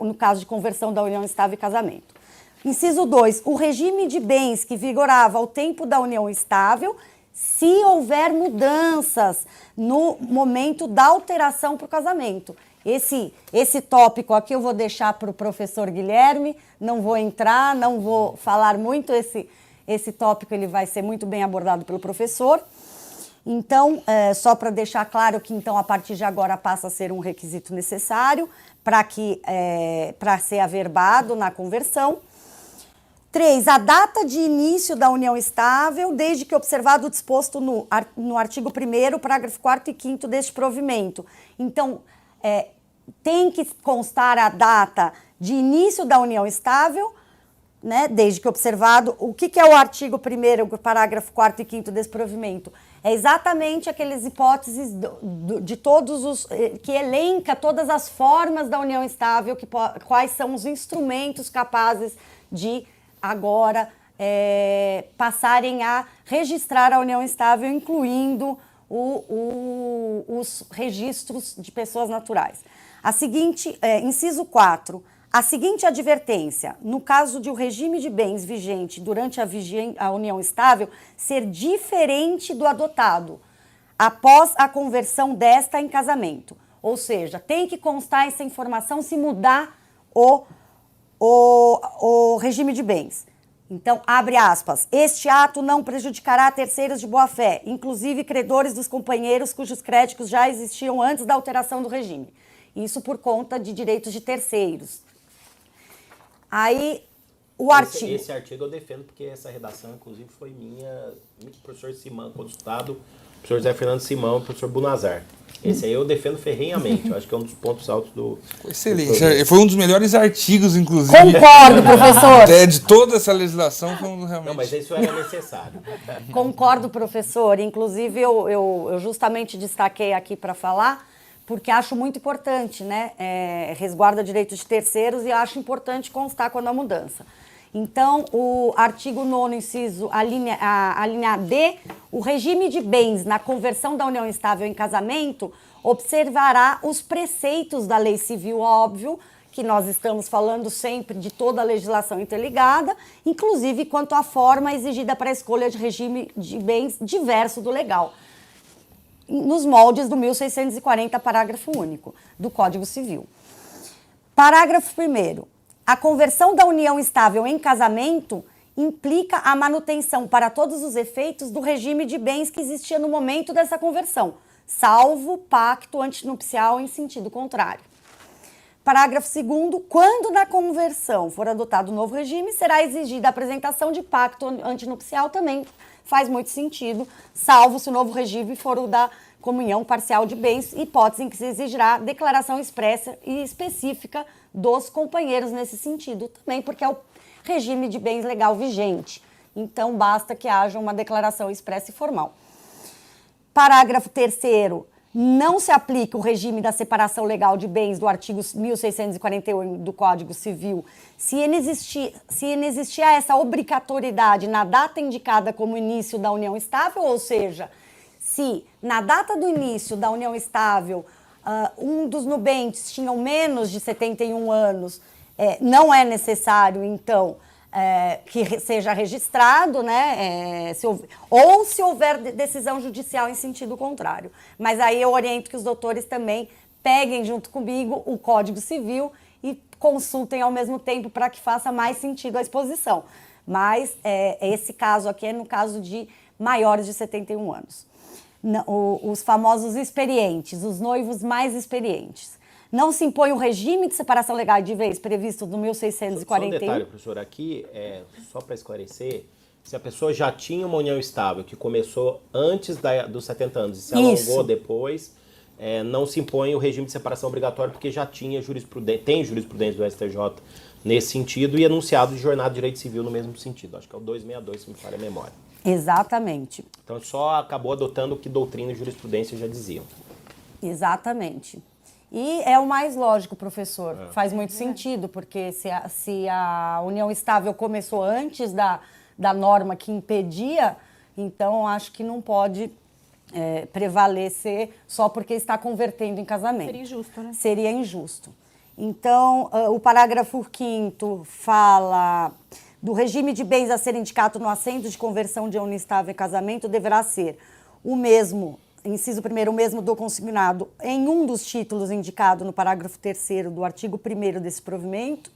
no caso de conversão da união estável e casamento. Inciso 2, o regime de bens que vigorava ao tempo da união estável, se houver mudanças no momento da alteração para o casamento. Esse tópico aqui eu vou deixar para o professor Guilherme, não vou entrar, não vou falar muito, esse tópico ele vai ser muito bem abordado pelo professor. Então, só para deixar claro que então a partir de agora passa a ser um requisito necessário para ser averbado na conversão. 3. A data de início da união estável, desde que observado o disposto no artigo 1º, parágrafo 4º e 5º deste provimento. Então, tem que constar a data de início da união estável, né, desde que observado. O que é o artigo 1º, parágrafo 4º e 5º desse provimento? É exatamente aquelas hipóteses de todos os... que elenca todas as formas da união estável, quais são os instrumentos capazes de agora passarem a registrar a união estável, incluindo os registros de pessoas naturais. Inciso 4, a seguinte advertência: no caso de o regime de bens vigente durante a união estável ser diferente do adotado após a conversão desta em casamento. Ou seja, tem que constar essa informação se mudar o regime de bens. Então, abre aspas, este ato não prejudicará terceiros de boa-fé, inclusive credores dos companheiros cujos créditos já existiam antes da alteração do regime. Isso por conta de direitos de terceiros. Aí, o artigo... Esse artigo eu defendo porque essa redação, inclusive, foi minha, do professor Simão, consultado, professor Zé Fernando Simão e professor Bunazar. Esse aí eu defendo ferrenhamente. Eu acho que é um dos pontos altos do... Excelente. Foi um dos melhores artigos, inclusive. Concordo, professor. De toda essa legislação, foi realmente... Não, mas isso era necessário. Concordo, professor. Inclusive, eu justamente destaquei aqui para falar, porque acho muito importante, né? Resguarda direitos de terceiros e acho importante constar quando há mudança. Então, o artigo 9º, inciso, a linha D, o regime de bens na conversão da união estável em casamento observará os preceitos da lei civil, óbvio, que nós estamos falando sempre de toda a legislação interligada, inclusive quanto à forma exigida para a escolha de regime de bens diverso do legal, nos moldes do 1640, parágrafo único, do Código Civil. Parágrafo 1º. A conversão da união estável em casamento implica a manutenção para todos os efeitos do regime de bens que existia no momento dessa conversão, salvo pacto antinupcial em sentido contrário. Parágrafo 2º. Quando na conversão for adotado o novo regime, será exigida a apresentação de pacto antinupcial, também faz muito sentido, salvo se o novo regime for o da comunhão parcial de bens, hipótese em que se exigirá declaração expressa e específica dos companheiros nesse sentido, também porque é o regime de bens legal vigente. Então, basta que haja uma declaração expressa e formal. Parágrafo 3º, não se aplica o regime da separação legal de bens do artigo 1641 do Código Civil se inexistir essa obrigatoriedade na data indicada como início da união estável, ou seja, se na data do início da união estável um dos nubentes tinham menos de 71 anos, não é necessário, então, que seja registrado, né? Ou se houver decisão judicial em sentido contrário. Mas aí eu oriento que os doutores também peguem junto comigo o Código Civil e consultem ao mesmo tempo para que faça mais sentido a exposição. Mas esse caso aqui é no caso de maiores de 71 anos. Os famosos experientes, os noivos mais experientes. Não se impõe o regime de separação legal de vez previsto no 1641. Só um detalhe, professor, aqui, só para esclarecer, se a pessoa já tinha uma união estável que começou antes dos 70 anos e se alongou depois, não se impõe o regime de separação obrigatório porque já tinha tem jurisprudência do STJ nesse sentido e enunciado de jornada de direito civil no mesmo sentido. Acho que é o 262, se me falha a memória. Exatamente. Então só acabou adotando o que doutrina e jurisprudência já diziam. Exatamente. E é o mais lógico, professor. Faz muito sentido, porque se a união estável começou antes da norma que impedia, então acho que não pode prevalecer só porque está convertendo em casamento. Seria injusto, né? Seria injusto. Então, o parágrafo 5º fala do regime de bens a ser indicado no assento de conversão de união estável em casamento deverá ser o mesmo, inciso 1º, o mesmo do consignado em um dos títulos indicado no parágrafo 3º do artigo 1º desse provimento,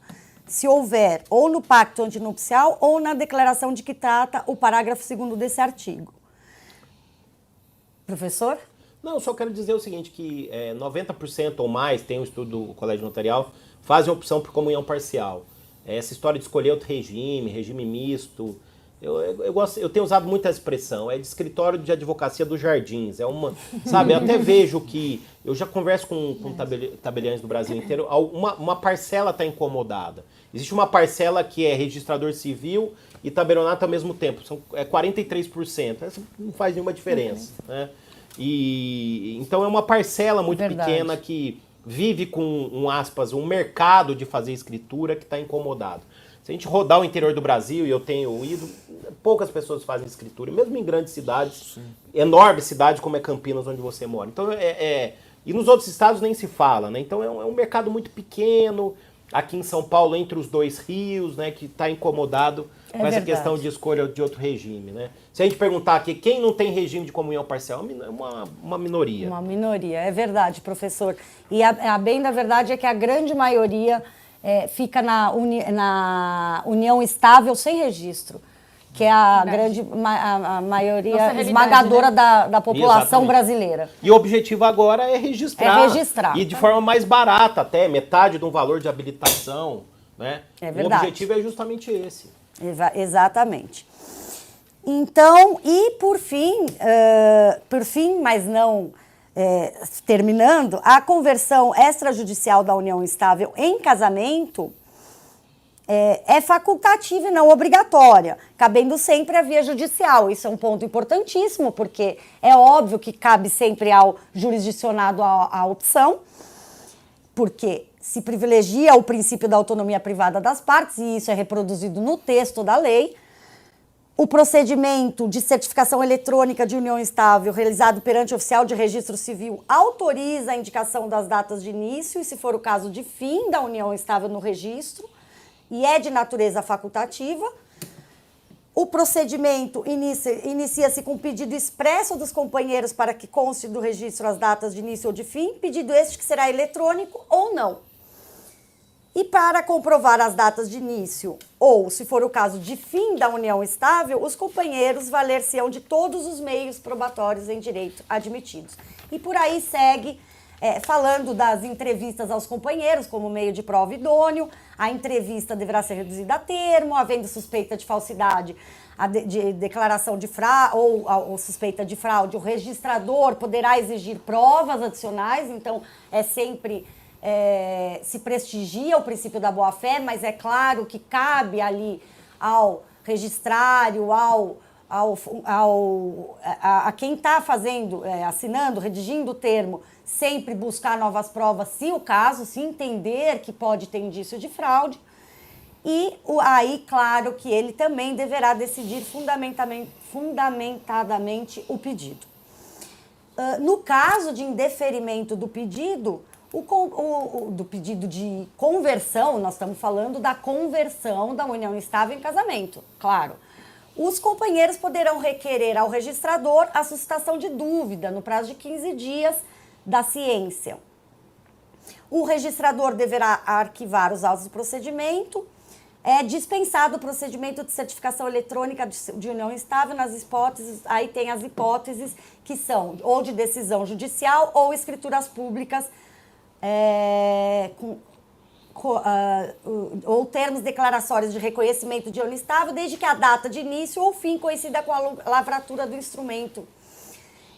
se houver ou no pacto antinupcial ou na declaração de que trata o parágrafo 2º desse artigo. Professor? Não, só quero dizer o seguinte, que 90% ou mais, tem um estudo do Colégio Notarial, fazem opção por comunhão parcial. Essa história de escolher outro regime misto, eu tenho usado muito essa expressão, de escritório de advocacia dos jardins, sabe, eu até vejo que, eu já converso com tabeliães do Brasil inteiro, uma parcela está incomodada. Existe uma parcela que é registrador civil e tabelionato ao mesmo tempo, são 43%, essa não faz nenhuma diferença, né? Então é uma parcela muito pequena que vive com, aspas, um mercado de fazer escritura que está incomodado. Se a gente rodar o interior do Brasil, e eu tenho ido, poucas pessoas fazem escritura, mesmo em grandes cidades, enormes cidades como é Campinas, onde você mora. Então, e nos outros estados nem se fala, né? Então é um mercado muito pequeno, aqui em São Paulo, entre os dois rios, né, que está incomodado com essa questão de escolha de outro regime, né? Se a gente perguntar aqui, quem não tem regime de comunhão parcial, é uma minoria. Uma minoria, é verdade, professor. E a bem da verdade é que a grande maioria fica na união estável sem registro, que é a maioria esmagadora, né, da população brasileira. E o objetivo agora é registrar. E de forma mais barata até, metade de um valor de habilitação, né? É verdade. O objetivo é justamente esse. Exatamente. Então, e por fim, mas não terminando, a conversão extrajudicial da união estável em casamento é facultativa e não obrigatória, cabendo sempre a via judicial. Isso é um ponto importantíssimo, porque é óbvio que cabe sempre ao jurisdicionado a opção, porque se privilegia o princípio da autonomia privada das partes, e isso é reproduzido no texto da lei. O procedimento de certificação eletrônica de união estável realizado perante o oficial de registro civil autoriza a indicação das datas de início e, se for o caso, de fim da união estável no registro, e é de natureza facultativa. O procedimento inicia-se com pedido expresso dos companheiros para que conste do registro as datas de início ou de fim, pedido este que será eletrônico ou não. E para comprovar as datas de início, ou, se for o caso, de fim da união estável, os companheiros valer-se-ão de todos os meios probatórios em direito admitidos. E por aí segue, falando das entrevistas aos companheiros como meio de prova idôneo. A entrevista deverá ser reduzida a termo, havendo suspeita de falsidade, de declaração de fraude ou suspeita de fraude, o registrador poderá exigir provas adicionais, então é sempre... se prestigia o princípio da boa-fé, mas é claro que cabe ali ao registrário, ao a quem está fazendo, assinando, redigindo o termo, sempre buscar novas provas, se o caso, se entender que pode ter indício de fraude. E aí, claro, que ele também deverá decidir fundamentadamente o pedido. No caso de indeferimento do pedido, do pedido de conversão, nós estamos falando da conversão da união estável em casamento, claro. Os companheiros poderão requerer ao registrador a suscitação de dúvida no prazo de 15 dias da ciência. O registrador deverá arquivar os autos do procedimento. É dispensado o procedimento de certificação eletrônica de união estável nas hipóteses, aí tem as hipóteses que são ou de decisão judicial ou escrituras públicas, ou termos declaratórios de reconhecimento de união estável, desde que a data de início ou fim coincida com a lavratura do instrumento.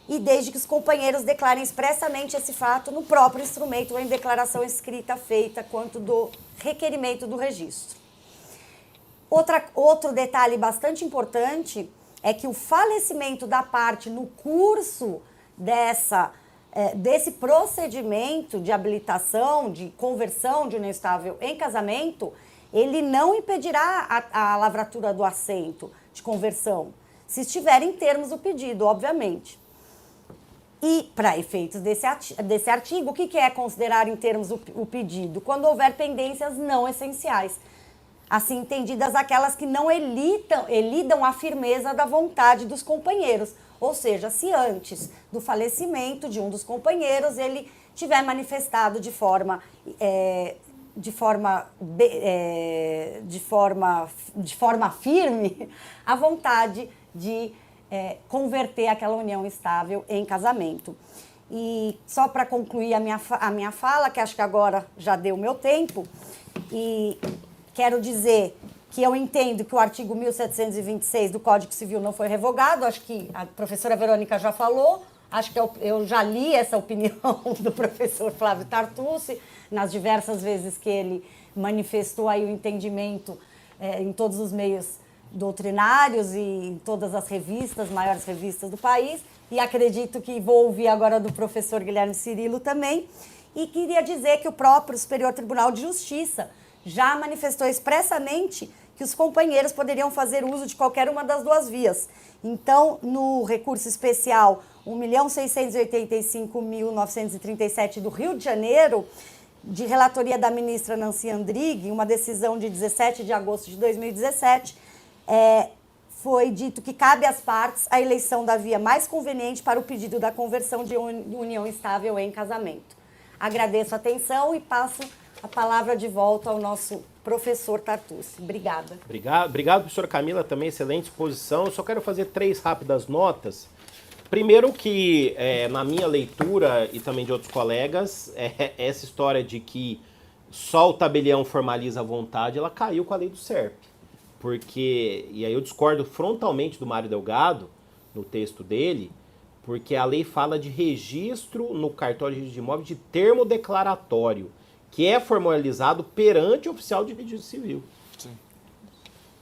E desde que os companheiros declarem expressamente esse fato no próprio instrumento ou em declaração escrita feita quanto do requerimento do registro. Outro detalhe bastante importante é que o falecimento da parte no curso desse procedimento de habilitação, de conversão de união estável em casamento, ele não impedirá a lavratura do assento de conversão, se estiver em termos o pedido, obviamente. E, para efeitos desse artigo, o que é considerar em termos o pedido? Quando houver pendências não essenciais, assim entendidas aquelas que não elidam a firmeza da vontade dos companheiros. Ou seja, se antes do falecimento de um dos companheiros ele tiver manifestado de forma firme a vontade de converter aquela união estável em casamento. E só para concluir a minha fala, que acho que agora já deu o meu tempo, e quero dizer que eu entendo que o artigo 1726 do Código Civil não foi revogado, acho que a professora Verônica já falou, acho que eu já li essa opinião do professor Flávio Tartucci, nas diversas vezes que ele manifestou aí o entendimento em todos os meios doutrinários e em todas as revistas, maiores revistas do país, e acredito que vou ouvir agora do professor Guilherme Cirilo também, e queria dizer que o próprio Superior Tribunal de Justiça já manifestou expressamente que os companheiros poderiam fazer uso de qualquer uma das duas vias. Então, no recurso especial 1.685.937 do Rio de Janeiro, de relatoria da ministra Nancy Andrighi, uma decisão de 17 de agosto de 2017, foi dito que cabe às partes a eleição da via mais conveniente para o pedido da conversão de união estável em casamento. Agradeço a atenção e passo a palavra de volta ao nosso professor Tartucci. Obrigada. Obrigado, professora Camila, também excelente exposição. Eu só quero fazer 3 rápidas notas. Primeiro que, na minha leitura e também de outros colegas, essa história de que só o tabelião formaliza a vontade, ela caiu com a lei do SERP. Porque, e aí eu discordo frontalmente do Mário Delgado, no texto dele, porque a lei fala de registro no cartório de registro de imóveis de termo declaratório, que é formalizado perante o oficial de registro civil. Sim.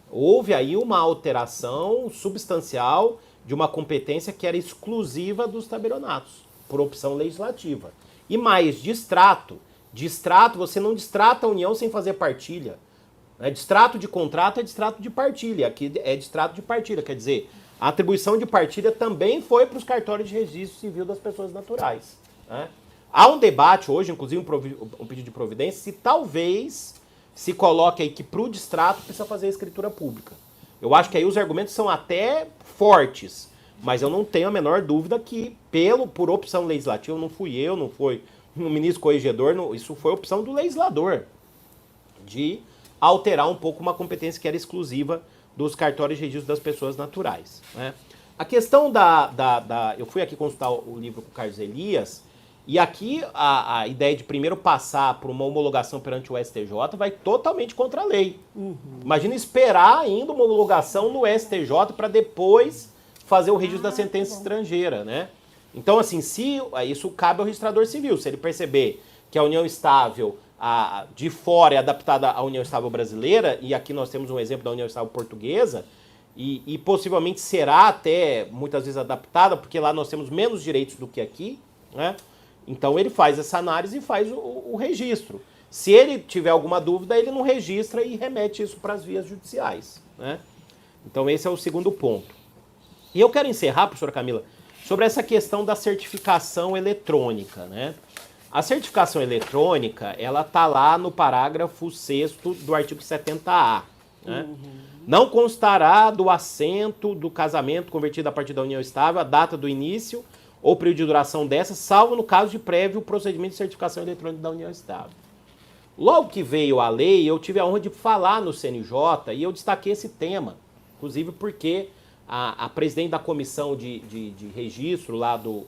Houve aí uma alteração substancial de uma competência que era exclusiva dos tabelionatos, por opção legislativa. E mais, distrato. Distrato, você não distrata a união sem fazer partilha. Distrato de contrato é distrato de partilha. Aqui é distrato de partilha, quer dizer, a atribuição de partilha também foi para os cartórios de registro civil das pessoas naturais. Né? Há um debate hoje, inclusive um pedido de providência, se talvez se coloque aí que para o distrato precisa fazer a escritura pública. Eu acho que aí os argumentos são até fortes, mas eu não tenho a menor dúvida que, por opção legislativa, não fui eu, não foi o ministro corregedor, isso foi opção do legislador, de alterar um pouco uma competência que era exclusiva dos cartórios de registro das pessoas naturais. Né? A questão eu fui aqui consultar o livro com o Carlos Elias, e aqui a ideia de primeiro passar por uma homologação perante o STJ vai totalmente contra a lei. Uhum. Imagina esperar ainda uma homologação no STJ para depois fazer o registro da sentença estrangeira, né? Então, assim, isso cabe ao registrador civil. Se ele perceber que a união estável de fora é adaptada à união estável brasileira, e aqui nós temos um exemplo da união estável portuguesa, e possivelmente será até muitas vezes adaptada, porque lá nós temos menos direitos do que aqui, né? Então ele faz essa análise e faz o registro. Se ele tiver alguma dúvida, ele não registra e remete isso para as vias judiciais, né? Então esse é o segundo ponto. E eu quero encerrar, professora Camila, sobre essa questão da certificação eletrônica, né? A certificação eletrônica, ela está lá no parágrafo 6º do artigo 70A, né? Não constará do assento do casamento convertido a partir da união estável a data do início ou período de duração dessa, salvo no caso de prévio procedimento de certificação eletrônica da união estável. Logo que veio a lei, eu tive a honra de falar no CNJ e eu destaquei esse tema, inclusive porque a presidente da comissão de registro lá do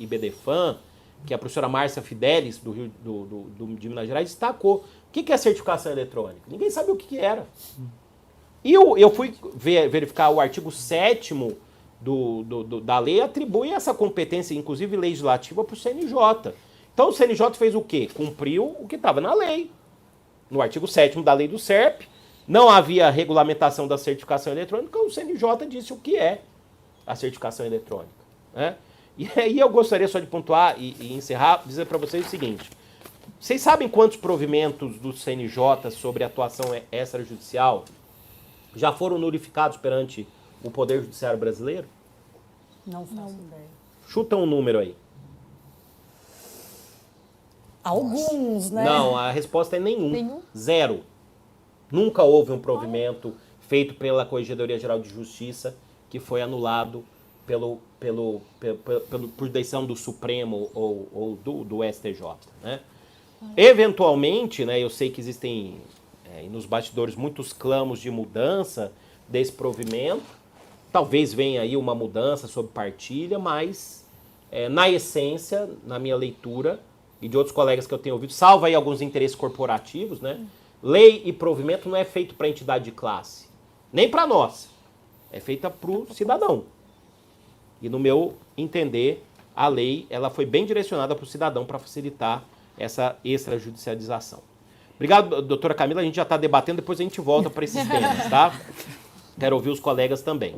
IBDFAN, que é a professora Márcia Fidelis, de Minas Gerais, destacou. O que é a certificação eletrônica? Ninguém sabia o que era. E eu fui verificar o artigo 7º da lei, atribui essa competência, inclusive legislativa, para o CNJ. Então o CNJ fez o quê? Cumpriu o que estava na lei. No artigo 7º da lei do SERP, não havia regulamentação da certificação eletrônica, o CNJ disse o que é a certificação eletrônica, né? E aí eu gostaria só de pontuar e encerrar, dizer para vocês o seguinte. Vocês sabem quantos provimentos do CNJ sobre atuação extrajudicial já foram notificados perante o Poder Judiciário brasileiro? Não faço ideia. Chuta um número aí. Alguns, né? Não, a resposta é nenhum. Nenhum? Zero. Nunca houve um provimento feito pela Corregedoria Geral de Justiça que foi anulado por decisão do Supremo ou do STJ, né? Eventualmente, né, eu sei que existem nos bastidores muitos clamos de mudança desse provimento. Talvez venha aí uma mudança sobre partilha, mas na essência, na minha leitura e de outros colegas que eu tenho ouvido, salvo aí alguns interesses corporativos, né? Lei e provimento não é feito para entidade de classe, nem para nós. É feita para o cidadão. E no meu entender, a lei ela foi bem direcionada para o cidadão para facilitar essa extrajudicialização. Obrigado, doutora Camila. A gente já está debatendo, depois a gente volta para esses temas, tá? Quero ouvir os colegas também.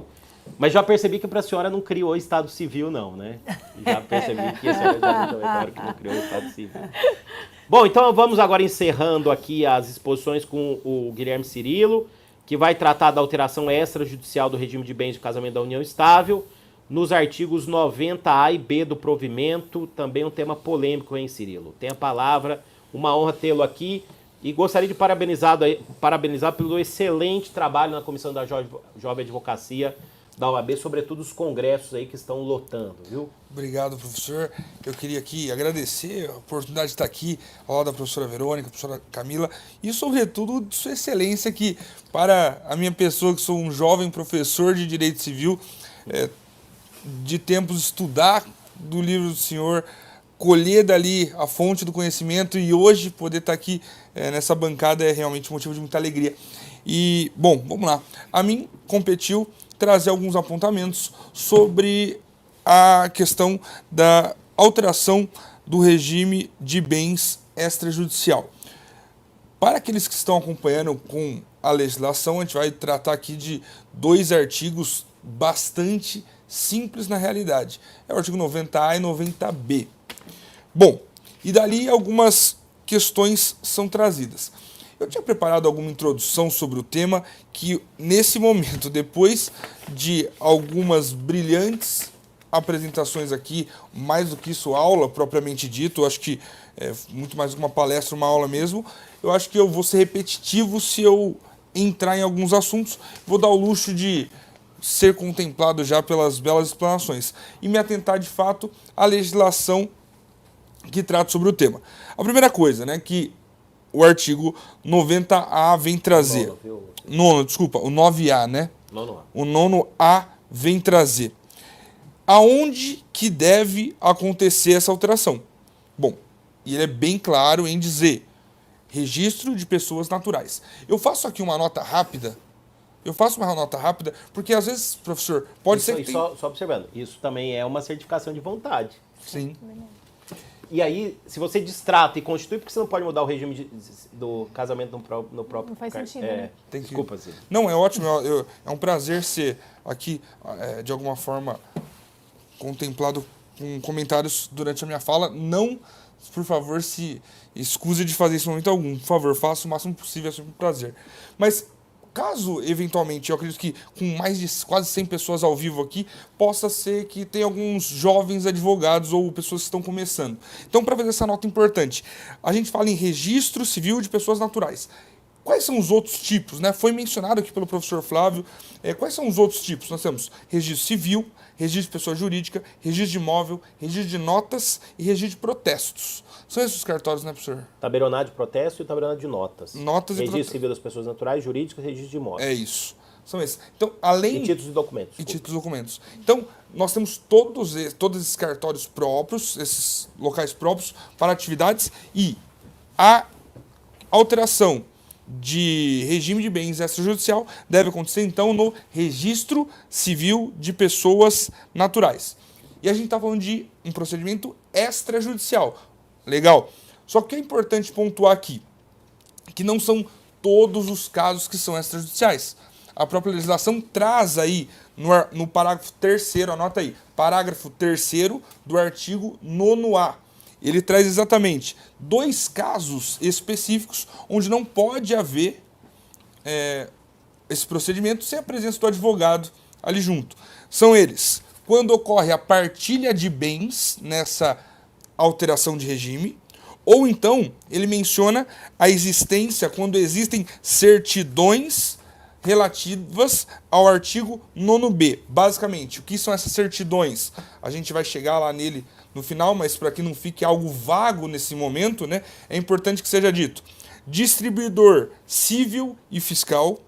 Mas já percebi que para a senhora não criou Estado Civil, não, né? Já percebi que a senhora já que não criou Estado Civil. Bom, então vamos agora encerrando aqui as exposições com o Guilherme Cirilo, que vai tratar da alteração extrajudicial do regime de bens de casamento da união estável, nos artigos 90A e B do provimento, também um tema polêmico, hein, Cirilo? Tem a palavra, uma honra tê-lo aqui, e gostaria de parabenizar pelo excelente trabalho na Comissão da Jovem Advocacia da OAB, sobretudo os congressos aí que estão lotando, viu? Obrigado, professor. Eu queria aqui agradecer a oportunidade de estar aqui ao lado da professora Verônica, professora Camila, e sobretudo de sua excelência que, para a minha pessoa, que sou um jovem professor de Direito Civil, de tempos estudar do livro do senhor, colher dali a fonte do conhecimento e hoje poder estar aqui nessa bancada é realmente um motivo de muita alegria. E, bom, vamos lá. A mim competiu trazer alguns apontamentos sobre a questão da alteração do regime de bens extrajudicial. Para aqueles que estão acompanhando com a legislação, a gente vai tratar aqui de 2 artigos bastante simples na realidade. É o artigo 90A e 90B. Bom, e dali algumas questões são trazidas. Eu tinha preparado alguma introdução sobre o tema que, nesse momento, depois de algumas brilhantes apresentações aqui, mais do que isso, aula propriamente dito, eu acho que é muito mais uma palestra, uma aula mesmo, eu acho que eu vou ser repetitivo se eu entrar em alguns assuntos, vou dar o luxo de ser contemplado já pelas belas explanações e me atentar, de fato, à legislação que trata sobre o tema. A primeira coisa, né, que o artigo 90A vem trazer. O 9A, né? O 9A vem trazer. Aonde que deve acontecer essa alteração? Bom, e ele é bem claro em dizer registro de pessoas naturais. Eu faço aqui uma nota rápida. Porque às vezes, professor, pode ser que só observando, isso também é uma certificação de vontade. Sim. E aí, se você distrata e constitui, por que você não pode mudar o regime do casamento no próprio... Não faz sentido, né? Desculpa, Zé. Não, é ótimo. É um prazer ser aqui, de alguma forma, contemplado com comentários durante a minha fala. Não, por favor, se escuse de fazer isso em momento algum. Por favor, faça o máximo possível, é sempre um prazer. Mas, caso, eventualmente, eu acredito que com mais de quase 100 pessoas ao vivo aqui, possa ser que tenha alguns jovens advogados ou pessoas que estão começando. Então, para fazer essa nota importante, a gente fala em registro civil de pessoas naturais. Quais são os outros tipos, né? Foi mencionado aqui pelo professor Flávio. Quais são os outros tipos? Nós temos registro civil, registro de pessoa jurídica, registro de imóvel, registro de notas e registro de protestos. São esses os cartórios, né, professor? Tabelionato de protesto e tabelionato de notas. Notas e registro civil das pessoas naturais, jurídicas e registro de imóveis. É isso. São esses. Então, além... E títulos e documentos. E títulos e documentos. Então, nós temos todos esses cartórios próprios, esses locais próprios para atividades, e a alteração de regime de bens extrajudicial deve acontecer, então, no registro civil de pessoas naturais. E a gente está falando de um procedimento extrajudicial. Legal. Só que é importante pontuar aqui que não são todos os casos que são extrajudiciais. A própria legislação traz aí, no parágrafo 3º, anota aí, parágrafo 3º do artigo 9º. Ele traz exatamente 2 casos específicos onde não pode haver esse procedimento sem a presença do advogado ali junto. São eles: quando ocorre a partilha de bens nessa alteração de regime, ou então ele menciona a existência quando existem certidões relativas ao artigo 9b. Basicamente, o que são essas certidões? A gente vai chegar lá nele no final, mas para que não fique algo vago nesse momento, né, é importante que seja dito: distribuidor civil e fiscal,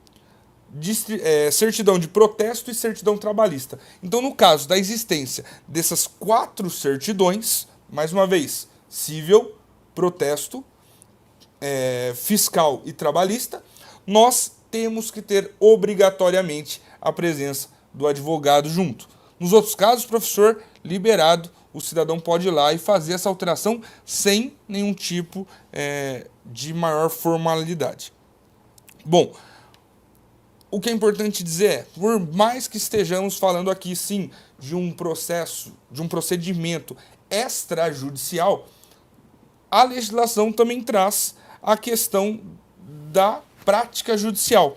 certidão de protesto e certidão trabalhista. Então, no caso da existência dessas 4 certidões, mais uma vez, civil, protesto, fiscal e trabalhista, nós temos que ter obrigatoriamente a presença do advogado junto. Nos outros casos, professor, liberado, o cidadão pode ir lá e fazer essa alteração sem nenhum tipo de maior formalidade. Bom, o que é importante dizer é, por mais que estejamos falando aqui, sim, de um processo, de um procedimento extrajudicial, a legislação também traz a questão da prática judicial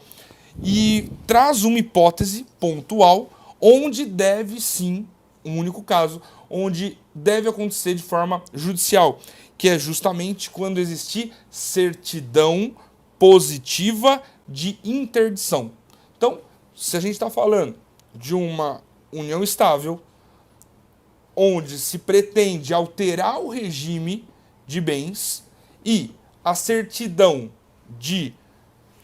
e traz uma hipótese pontual onde deve, sim, um único caso, onde deve acontecer de forma judicial, que é justamente quando existir certidão positiva de interdição. Então, se a gente está falando de uma união estável, onde se pretende alterar o regime de bens e a certidão de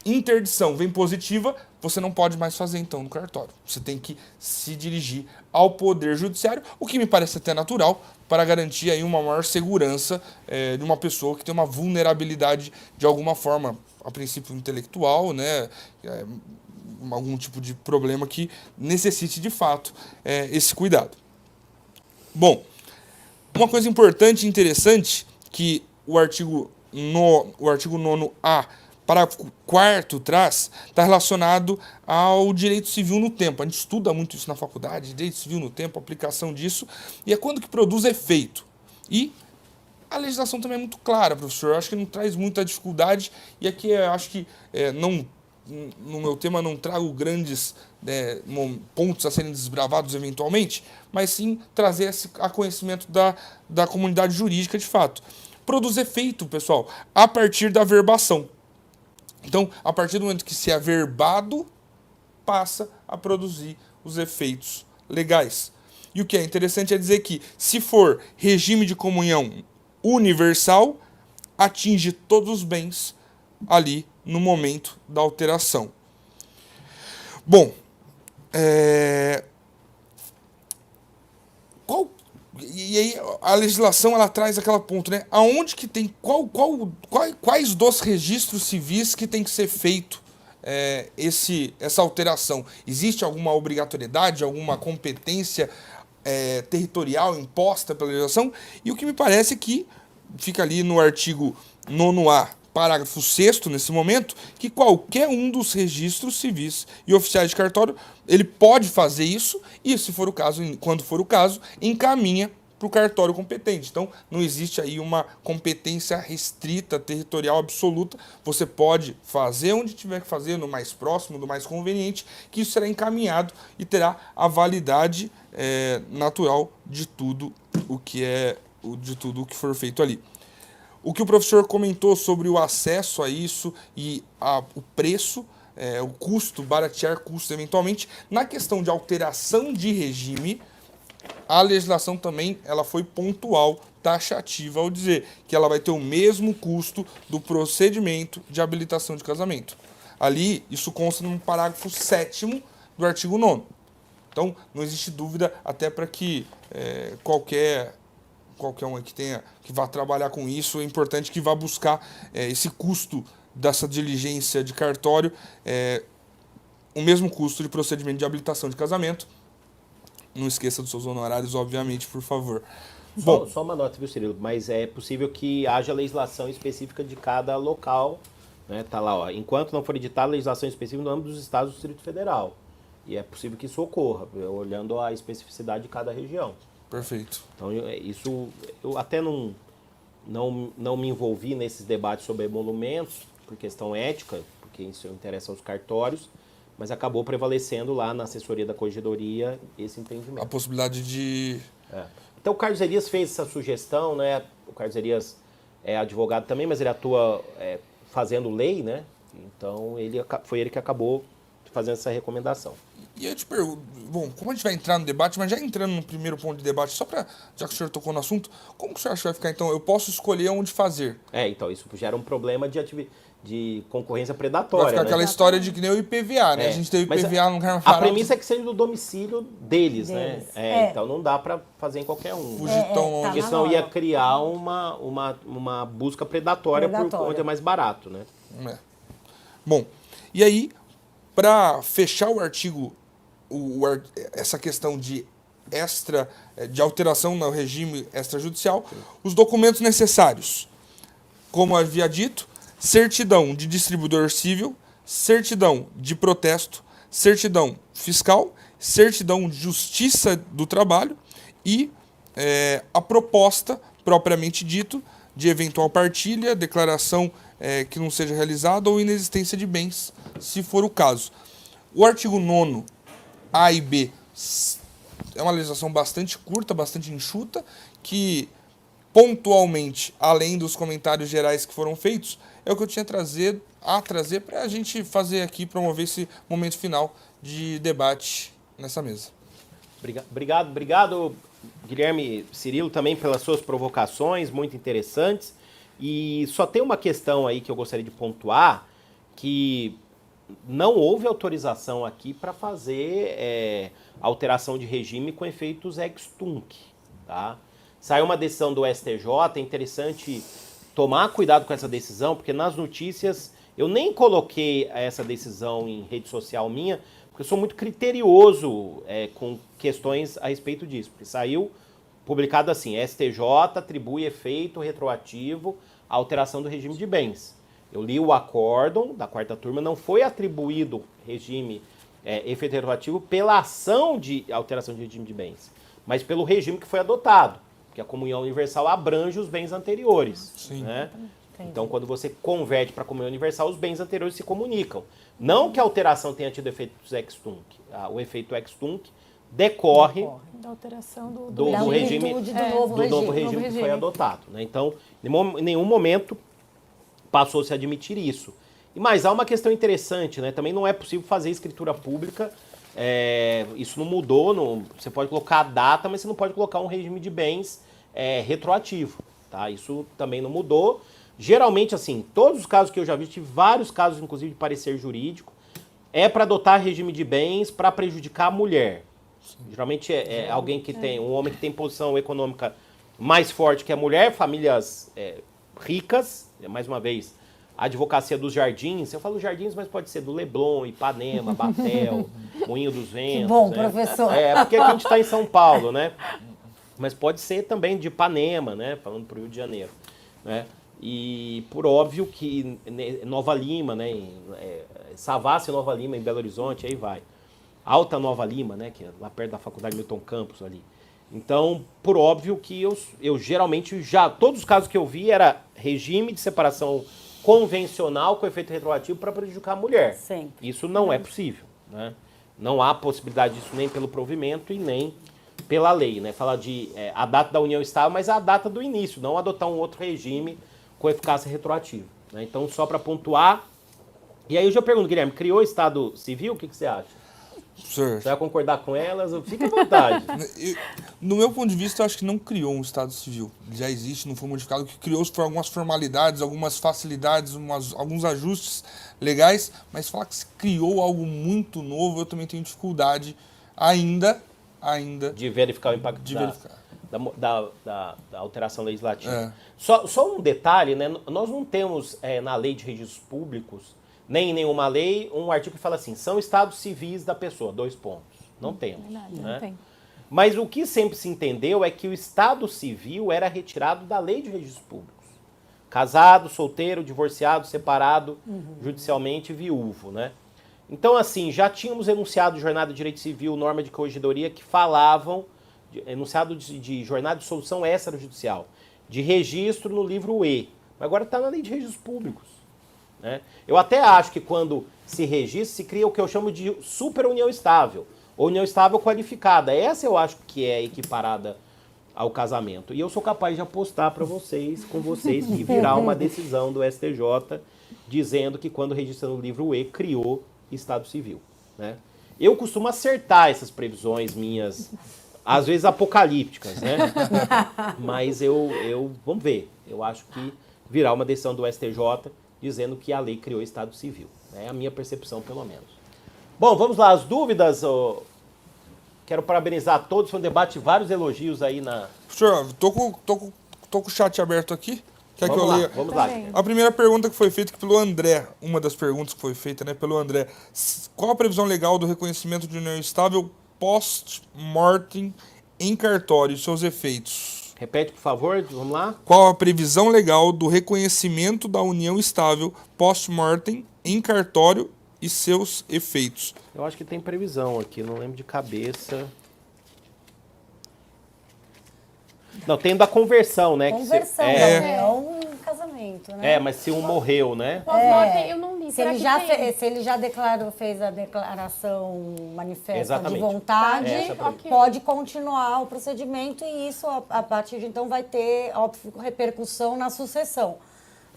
interdição vem positiva, você não pode mais fazer então no cartório. Você tem que se dirigir ao Poder Judiciário, o que me parece até natural, para garantir aí uma maior segurança de uma pessoa que tem uma vulnerabilidade de alguma forma, a princípio intelectual, né, algum tipo de problema que necessite de fato esse cuidado. Bom, uma coisa importante e interessante que o artigo 9A, parágrafo 4º traz, está relacionado ao direito civil no tempo. A gente estuda muito isso na faculdade, direito civil no tempo, aplicação disso, e é quando que produz efeito. E a legislação também é muito clara, professor, eu acho que não traz muita dificuldade, e aqui eu acho que no meu tema não trago grandes pontos a serem desbravados eventualmente, mas sim trazer a conhecimento da comunidade jurídica de fato. Produz efeito, pessoal, a partir da verbação. Então, a partir do momento que se é averbado, passa a produzir os efeitos legais. E o que é interessante é dizer que, se for regime de comunhão universal, atinge todos os bens ali no momento da alteração. Bom, e aí a legislação ela traz aquele ponto, né? Aonde que tem quais dos registros civis que tem que ser feito essa alteração? Existe alguma obrigatoriedade, alguma competência territorial imposta pela legislação, e o que me parece que fica ali no artigo 9º, parágrafo 6º, nesse momento, que qualquer um dos registros civis e oficiais de cartório, ele pode fazer isso e, se for o caso, quando for o caso, encaminha para o cartório competente. Então, não existe aí uma competência restrita, territorial, absoluta. Você pode fazer onde tiver que fazer, no mais próximo, no mais conveniente, que isso será encaminhado e terá a validade natural de tudo o que for feito ali. O que o professor comentou sobre o acesso a isso e o preço, o custo, baratear custo eventualmente, na questão de alteração de regime, a legislação também ela foi pontual, taxativa, ao dizer que ela vai ter o mesmo custo do procedimento de habilitação de casamento. Ali, isso consta no parágrafo 7º do artigo 9º. Então, não existe dúvida, até para que qualquer um que vá trabalhar com isso, é importante que vá buscar esse custo dessa diligência de cartório, o mesmo custo de procedimento de habilitação de casamento. Não esqueça dos seus honorários, obviamente, por favor. Bom, só uma nota, viu, Cirilo? Mas é possível que haja legislação específica de cada local, né? Tá lá, ó, enquanto não for editada legislação específica no âmbito dos estados do Distrito Federal. E é possível que isso ocorra, olhando a especificidade de cada região. Perfeito. Então, isso eu até não me envolvi nesses debates sobre emolumentos, por questão ética, porque isso interessa aos cartórios, mas acabou prevalecendo lá na assessoria da Corregedoria esse entendimento. A possibilidade de... Então, o Carlos Elias fez essa sugestão, né? O Carlos Elias é advogado também, mas ele atua fazendo lei, né? Então, foi ele que acabou fazendo essa recomendação. E eu te pergunto, bom, como a gente vai entrar no debate, mas já entrando no primeiro ponto de debate, já que o senhor tocou no assunto, como que o senhor acha que vai ficar, então? Eu posso escolher onde fazer. Então, isso gera um problema de concorrência predatória. Vai ficar aquela história de que nem o IPVA, né? A gente teve IPVA no Carnaval. A premissa é que seja do domicílio deles, né? Então não dá para fazer em qualquer um. Fugir tão longe. Porque senão ia criar uma busca predatória por onde é mais barato, né? Bom, e aí, para fechar o artigo, essa questão de alteração no regime extrajudicial, os documentos necessários, como havia dito, certidão de distribuidor civil, certidão de protesto, certidão fiscal, certidão de justiça do trabalho e a proposta, propriamente dito, de eventual partilha, declaração que não seja realizada ou inexistência de bens, se for o caso. O artigo 9º, A e B, é uma legislação bastante curta, bastante enxuta, que pontualmente, além dos comentários gerais que foram feitos, é o que eu tinha a trazer para a gente fazer aqui, promover esse momento final de debate nessa mesa. Obrigado, Guilherme Cirilo, também pelas suas provocações, muito interessantes. E só tem uma questão aí que eu gostaria de pontuar, que não houve autorização aqui para fazer alteração de regime com efeitos ex tunc, tá? Saiu uma decisão do STJ, é interessante tomar cuidado com essa decisão, porque nas notícias eu nem coloquei essa decisão em rede social minha, porque eu sou muito criterioso com questões a respeito disso. Porque saiu publicado assim, STJ atribui efeito retroativo à alteração do regime de bens. Eu li o acórdão da 4ª turma, não foi atribuído regime efeito retroativo pela ação de alteração de regime de bens, mas pelo regime que foi adotado. Que a comunhão universal abrange os bens anteriores. Sim. Né? Então, quando você converte para a comunhão universal, os bens anteriores se comunicam. Não que a alteração tenha tido efeitos ex tunc. O efeito ex tunc decorre da alteração do regime, do novo regime que foi adotado. Né? Então, em nenhum momento passou-se a admitir isso. Mas há uma questão interessante, né? Também não é possível fazer escritura pública. Isso não mudou, você pode colocar a data, mas você não pode colocar um regime de bens retroativo, tá? Isso também não mudou. Geralmente, assim, todos os casos que eu já vi, tive vários casos, inclusive, de parecer jurídico, para adotar regime de bens para prejudicar a mulher. Sim. Geralmente alguém que tem, um homem que tem posição econômica mais forte que a mulher, famílias ricas, mais uma vez, a advocacia dos jardins, eu falo jardins, mas pode ser do Leblon, Ipanema, Batel, Moinho dos Ventos. Que bom, né? professor. Porque aqui a gente está em São Paulo, né? Mas pode ser também de Ipanema, né? Falando para o Rio de Janeiro, né? E por óbvio que Nova Lima, né? Savassi, Nova Lima, em Belo Horizonte, aí vai. Alta Nova Lima, né? Que é lá perto da Faculdade Milton Campos ali. Então, por óbvio que eu geralmente todos os casos que eu vi era regime de separação convencional com efeito retroativo para prejudicar a mulher. Sim. Isso não é possível, né? Não há possibilidade disso nem pelo provimento e nem pela lei, né? Fala de a data da união estável, mas a data do início, não adotar um outro regime com eficácia retroativa, né? Então, só para pontuar. E aí eu já pergunto, Guilherme, criou Estado Civil? O que você acha? Professor, Você vai concordar com elas? Fique à vontade. no meu ponto de vista, eu acho que não criou um Estado Civil. Já existe, não foi modificado. O que criou foram algumas formalidades, algumas facilidades, alguns ajustes legais, mas falar que se criou algo muito novo, eu também tenho dificuldade ainda De verificar o impacto de verificar. da alteração legislativa. É. Só um detalhe, né? Nós não temos na lei de registros públicos, nem em nenhuma lei, um artigo que fala assim, são estados civis da pessoa, 2 pontos. Não temos. Verdade, né? não tem. Mas o que sempre se entendeu é que o estado civil era retirado da lei de registros públicos. Casado, solteiro, divorciado, separado, judicialmente viúvo, né? Então, assim, já tínhamos enunciado de jornada de direito civil, norma de corregedoria, que falavam, enunciado de jornada de solução extrajudicial, de registro no livro E. Mas agora está na lei de registros públicos. Né? Eu até acho que quando se registra, se cria o que eu chamo de superunião estável, ou união estável qualificada. Essa eu acho que é equiparada ao casamento. E eu sou capaz de apostar para vocês, com vocês, que virá uma decisão do STJ dizendo que quando registra no livro E, criou Estado Civil. Né? Eu costumo acertar essas previsões minhas, às vezes apocalípticas, né? Mas vamos ver. Eu acho que virá uma decisão do STJ dizendo que a lei criou Estado Civil. É a minha percepção, pelo menos. Bom, vamos lá, as dúvidas. Quero parabenizar a todos, foi um debate, vários elogios aí na... Professor, tô com o chat aberto aqui. Quer que eu leia? Vamos lá. Também. A primeira pergunta que foi feita pelo André, uma das perguntas que foi feita, né, pelo André. Qual a previsão legal do reconhecimento de união estável post-mortem em cartório e seus efeitos? Repete, por favor, vamos lá. Qual a previsão legal do reconhecimento da união estável post-mortem em cartório e seus efeitos? Eu acho que tem previsão aqui, não lembro de cabeça. Não, tem da conversão, né? Conversão, que não um casamento, né? mas se um morreu, né? Pós-mortem, eu não li. Se Será ele, que já tem? se ele já fez a declaração manifesta Exatamente. de vontade, Essa é a ok. pode continuar o procedimento e isso, a partir de então, vai ter, óbvio, repercussão na sucessão.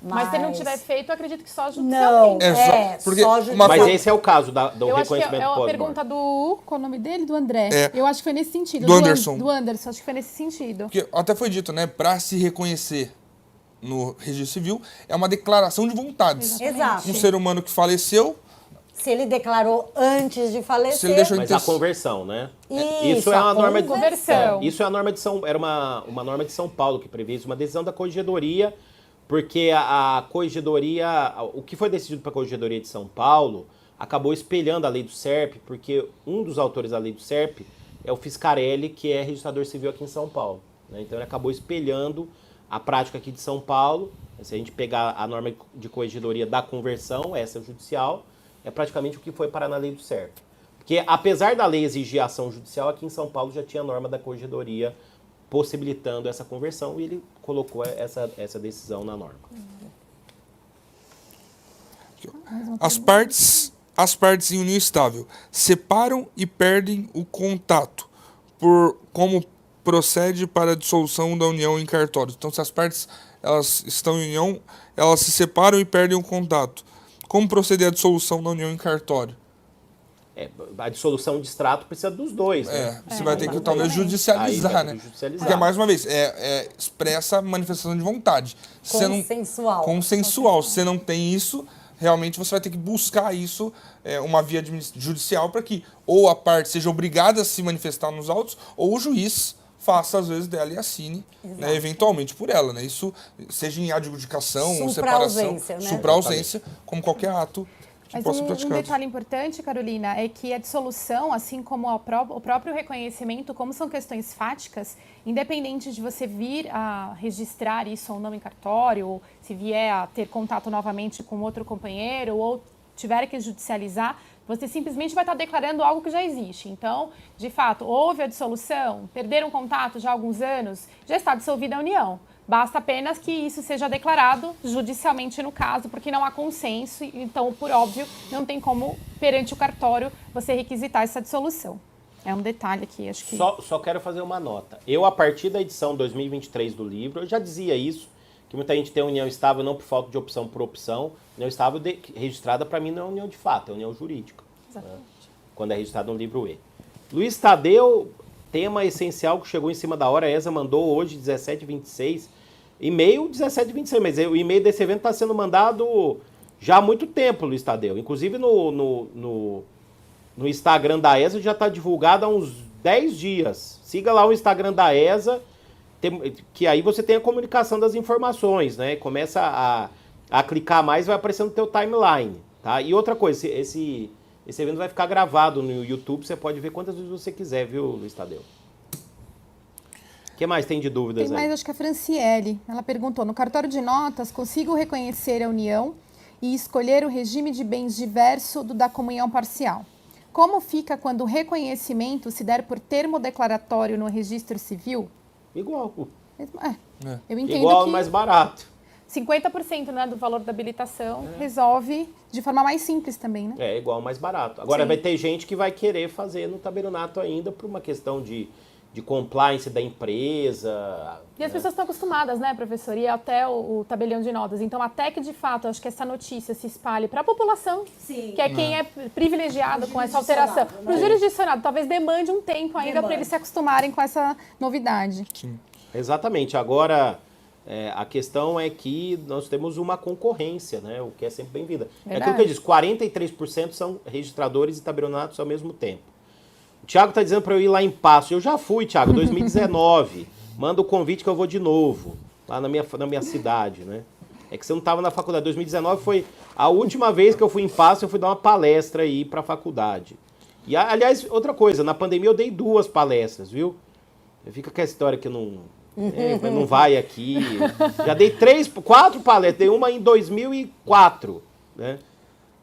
Mas se ele não tiver feito, eu acredito que só Não, judicialmente. porque só uma Mas coisa- esse é o caso do Eu acho que reconhecimento é a pós-morte. pergunta do... Qual é o nome dele? Do André. É. Eu acho que foi nesse sentido. Do Anderson. Do Anderson, acho que foi nesse sentido. Porque até foi dito, né, para se reconhecer no registro civil, é uma declaração de vontades. Exato. Um ser humano que faleceu, Se ele declarou antes de falecer, Se ele deixou Mas a conversão, né? Isso, é a uma norma de conversão. Isso é a norma de era uma norma de São Paulo que prevê isso, uma decisão da corregedoria, porque a corregedoria, o que foi decidido para a corregedoria de São Paulo, acabou espelhando a lei do SERP, porque um dos autores da lei do SERP é o Fiscarelli, que é registrador civil aqui em São Paulo. Né? Então ele acabou espelhando a prática aqui de São Paulo. Se a gente pegar a norma de corregedoria da conversão, essa judicial, é praticamente o que foi parar na lei do SERP. Porque apesar da lei exigir ação judicial, aqui em São Paulo já tinha a norma da corregedoria possibilitando essa conversão e ele colocou essa decisão na norma. as partes em união estável separam e perdem o contato, como procede para a dissolução da união em cartório. Então, se as partes elas estão em união, elas se separam e perdem o contato. Como proceder à dissolução da união em cartório? A dissolução de extrato precisa dos dois, né? Você vai ter que talvez exatamente. judicializar, Aí vai ter né? que judicializar. Porque, mais uma vez, expressa a manifestação de vontade. Se você não- consensual. Consensual. Se você não tem isso, realmente você vai ter que buscar isso, uma via judicial, para que ou a parte seja obrigada a se manifestar nos autos, ou o juiz faça às vezes dela e assine, né, eventualmente por ela, né? Isso seja em adjudicação, separação, né? supra-ausência, como qualquer ato que Mas possa ser um praticado. detalhe importante, Carolina, é que a dissolução, assim como o próprio reconhecimento, como são questões fáticas, independente de você vir a registrar isso ou não em cartório, ou se vier a ter contato novamente com outro companheiro, ou tiver que judicializar, você simplesmente vai estar declarando algo que já existe. Então, de fato, houve a dissolução, perderam contato já há alguns anos, já está dissolvida a união. Basta apenas que isso seja declarado judicialmente no caso, porque não há consenso, então, por óbvio, não tem como, perante o cartório, você requisitar essa dissolução. É um detalhe aqui, acho que... Só quero fazer uma nota. Eu, a partir da edição 2023 do livro, eu já dizia isso, que muita gente tem união estável não por falta de opção, por opção. União estável registrada, para mim, não é união de fato, é união jurídica. Exatamente. Né? Quando é registrado no livro E. Luiz Tadeu, tema essencial que chegou em cima da hora, a ESA mandou hoje, 17h26, e-mail 17h26, mas o e-mail desse evento está sendo mandado já há muito tempo, Luiz Tadeu. Inclusive no Instagram da ESA já está divulgado há uns 10 dias. Siga lá o Instagram da ESA, que aí você tem a comunicação das informações, né? Começa a clicar mais, vai aparecendo no teu timeline, tá? E outra coisa, esse evento vai ficar gravado no YouTube, você pode ver quantas vezes você quiser, viu, Luiz Tadeu? O que mais tem de dúvidas Tem aí? mais, acho que a Franciele, ela perguntou, no cartório de notas, consigo reconhecer a união e escolher o regime de bens diverso do da comunhão parcial. Como fica quando o reconhecimento se der por termo declaratório no registro civil? Igual. Eu entendo Igual, que mais barato. 50%, né, do valor da habilitação resolve de forma mais simples também, né? É igual, mais barato. Agora Sim. vai ter gente que vai querer fazer no tabelionato ainda por uma questão de compliance da empresa. E as pessoas estão acostumadas, né, professor, e até o tabelião de notas. Então, até que, de fato, acho que essa notícia se espalhe para a população, Sim. que é quem é privilegiado com essa alteração. Para o jurisdicionado, talvez demande um tempo ainda para eles se acostumarem com essa novidade. Sim. Exatamente. Agora, a questão é que nós temos uma concorrência, né? O que é sempre bem-vinda. É aquilo que eu disse, 43% são registradores e tabelionatos ao mesmo tempo. O Thiago está dizendo para eu ir lá em Passo. Eu já fui, Thiago, 2019. Manda o convite que eu vou de novo, lá na minha cidade, né? É que você não estava na faculdade. 2019 foi a última vez que eu fui em Passo, eu fui dar uma palestra aí para a faculdade. E, aliás, outra coisa, na pandemia eu dei 2 palestras, viu? Fica com a história que não vai aqui. Já dei 4 palestras, dei uma em 2004, né?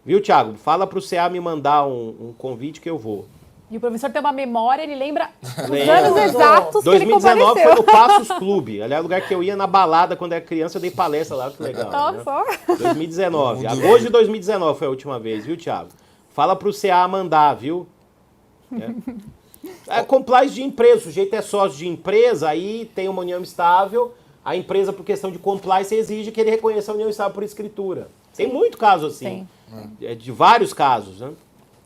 Viu, Thiago? Fala pro CA me mandar um convite que eu vou. E o professor tem uma memória, ele lembra os anos exatos que ele 2019 compareceu. foi no Passos Clube. Aliás, lugar que eu ia na balada quando era criança, eu dei palestra lá, que legal. Né? Nossa. 2019. Agosto de 2019 foi a última vez, viu, Thiago? Fala pro CA mandar, viu? Compliance de empresa. O sujeito é sócio de empresa, aí tem uma união estável. A empresa, por questão de compliance, exige que ele reconheça a união estável por escritura. Tem muito caso assim. De vários casos, né?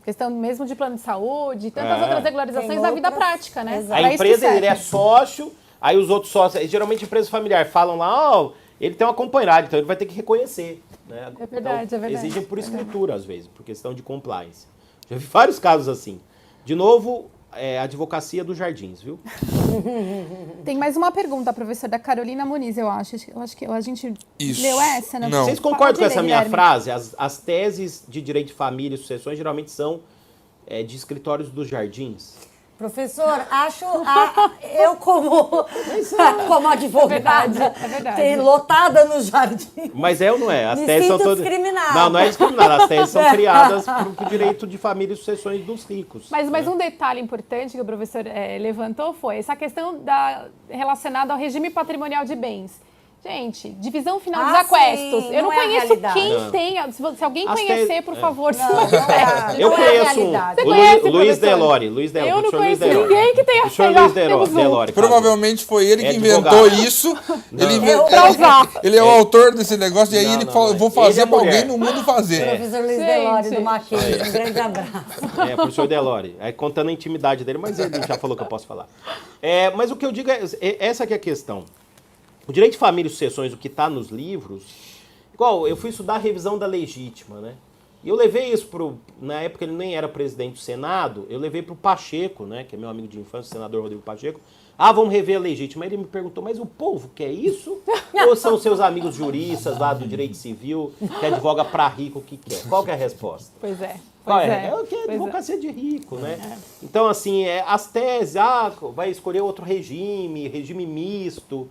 Questão mesmo de plano de saúde, tantas outras regularizações Tem da vida outras, prática, né? exato. A Pra isso que empresa, serve. ele é sócio, aí os outros sócios, geralmente empresa familiar, falam lá, ele tem uma companheirade, então ele vai ter que reconhecer. Né? É verdade, Então, é verdade. exigem por escritura, às vezes, por questão de compliance. Já vi vários casos assim. De novo, advocacia dos jardins, viu? Tem mais uma pergunta, professor, da Carolina Muniz, eu acho. Eu acho que a gente Isso. leu essa, né? Não. Vocês concordam com Pode essa ler, minha Guilherme. frase? As teses de direito de família e sucessões geralmente são de escritórios dos jardins. Professor, eu como advogada, É verdade. tem lotada no jardim. Mas é ou não é? As Me teses são sinto todas. discriminada. Não é discriminada. As teses são criadas para o direito de família e sucessões dos ricos. Mas um detalhe importante que o professor levantou foi essa questão relacionada ao regime patrimonial de bens. Gente, divisão final dos aquestos. sim, Eu não não é a conheço realidade. quem Não. tenha. Se alguém As conhecer, teses- por favor, se Não é a Eu conheço realidade. o Você conhece, Luiz professor? Delori. Eu não professor Luiz conheço Delori. ninguém que tenha O senhor feito. Luiz Temos um. Delori. Provavelmente foi ele É que advogado. inventou isso. Ele, Pra usar. ele é o autor desse negócio e aí Não, ele não, falou, não. vou Ele fazer é pra alguém mulher. no mundo fazer. Professor Luiz Sim, Delori, sim. do Mackenzie, um grande abraço. Professor Delori. Contando a intimidade dele, mas ele já falou que eu posso falar. Mas o que eu digo essa que é a questão. O direito de família e sucessões, o que está nos livros, igual, eu fui estudar a revisão da legítima, né? E eu levei isso na época ele nem era presidente do Senado, eu levei pro Pacheco, né, que é meu amigo de infância, o senador Rodrigo Pacheco, Ah, vamos rever a legítima. Ele me perguntou, mas o povo quer isso? Ou são seus amigos juristas lá do direito civil que advoga para rico que quer? Qual que é a resposta? Pois é. Qual Pois é? é. É o que é Pois é. advocacia de rico, né? Então, assim, as teses, vai escolher outro regime misto,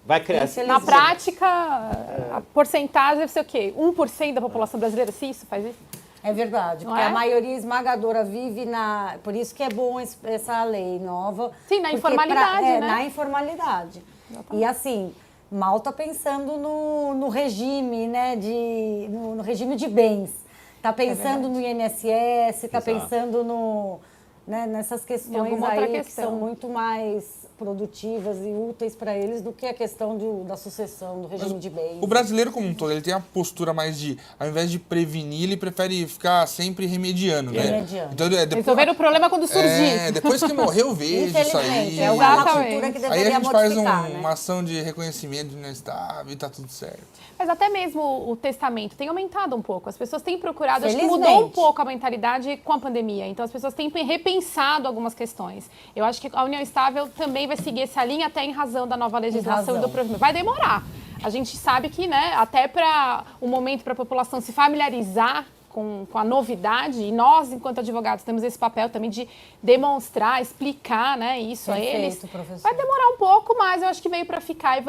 vai criar... Na prática, a porcentagem deve ser o quê? 1% da população brasileira, se isso faz isso? É verdade, Não porque é? a maioria esmagadora vive na... Por isso que é bom essa lei nova. Sim, na porque informalidade, né? Na informalidade. E assim, mal tá pensando no regime, né? No regime de bens. Tá pensando no INSS, tá Exato. pensando nessas questões alguma outra aí que questão. são muito mais produtivas e úteis para eles do que a questão da sucessão, do regime de bens. O brasileiro como um todo, ele tem a postura mais de, ao invés de prevenir, ele prefere ficar sempre remediando, né? Remediando. Então, Resolver o problema quando surgir. depois que morreu, eu vejo isso aí. Infelizmente, é uma Exatamente. cultura que Aí a deveria gente faz modificar, uma ação de reconhecimento de inestável e tá tudo certo. Mas até mesmo o testamento tem aumentado um pouco. As pessoas têm procurado, acho que Felizmente. mudou um pouco a mentalidade com a pandemia. Então as pessoas têm repensado algumas questões. Eu acho que a União Estável também vai seguir essa linha até em razão da nova legislação e do provimento. Vai demorar. A gente sabe que, né, até para o momento para a população se familiarizar com a novidade, e nós, enquanto advogados, temos esse papel também de demonstrar, explicar, né, isso a eles. Professor. Vai demorar um pouco, mas eu acho que veio para ficar e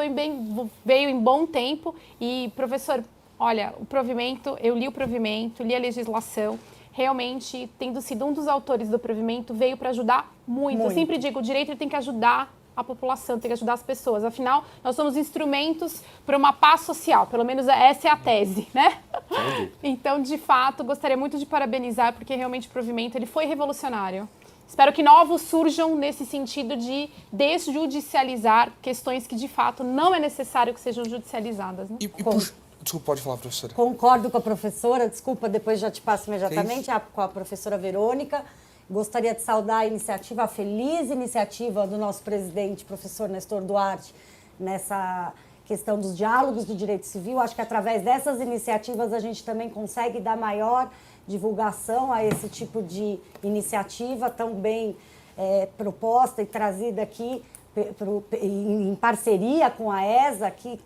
veio em bom tempo. E, professor, olha, o provimento, eu li o provimento, li a legislação, realmente, tendo sido um dos autores do provimento, veio para ajudar muito. Eu sempre digo, o direito ele tem que ajudar a população, tem que ajudar as pessoas. Afinal, nós somos instrumentos para uma paz social, pelo menos essa é a tese, né? Então, de fato, gostaria muito de parabenizar, porque realmente o provimento ele foi revolucionário. Espero que novos surjam nesse sentido de desjudicializar questões que, de fato, não é necessário que sejam judicializadas. Né? Desculpa, pode falar, professora. Concordo com a professora, desculpa, depois já te passo imediatamente, com a professora Verônica. Gostaria de saudar a iniciativa, a feliz iniciativa do nosso presidente, professor Nestor Duarte, nessa questão dos diálogos do direito civil. Acho que através dessas iniciativas a gente também consegue dar maior divulgação a esse tipo de iniciativa tão bem proposta e trazida aqui em parceria com a ESA, aqui,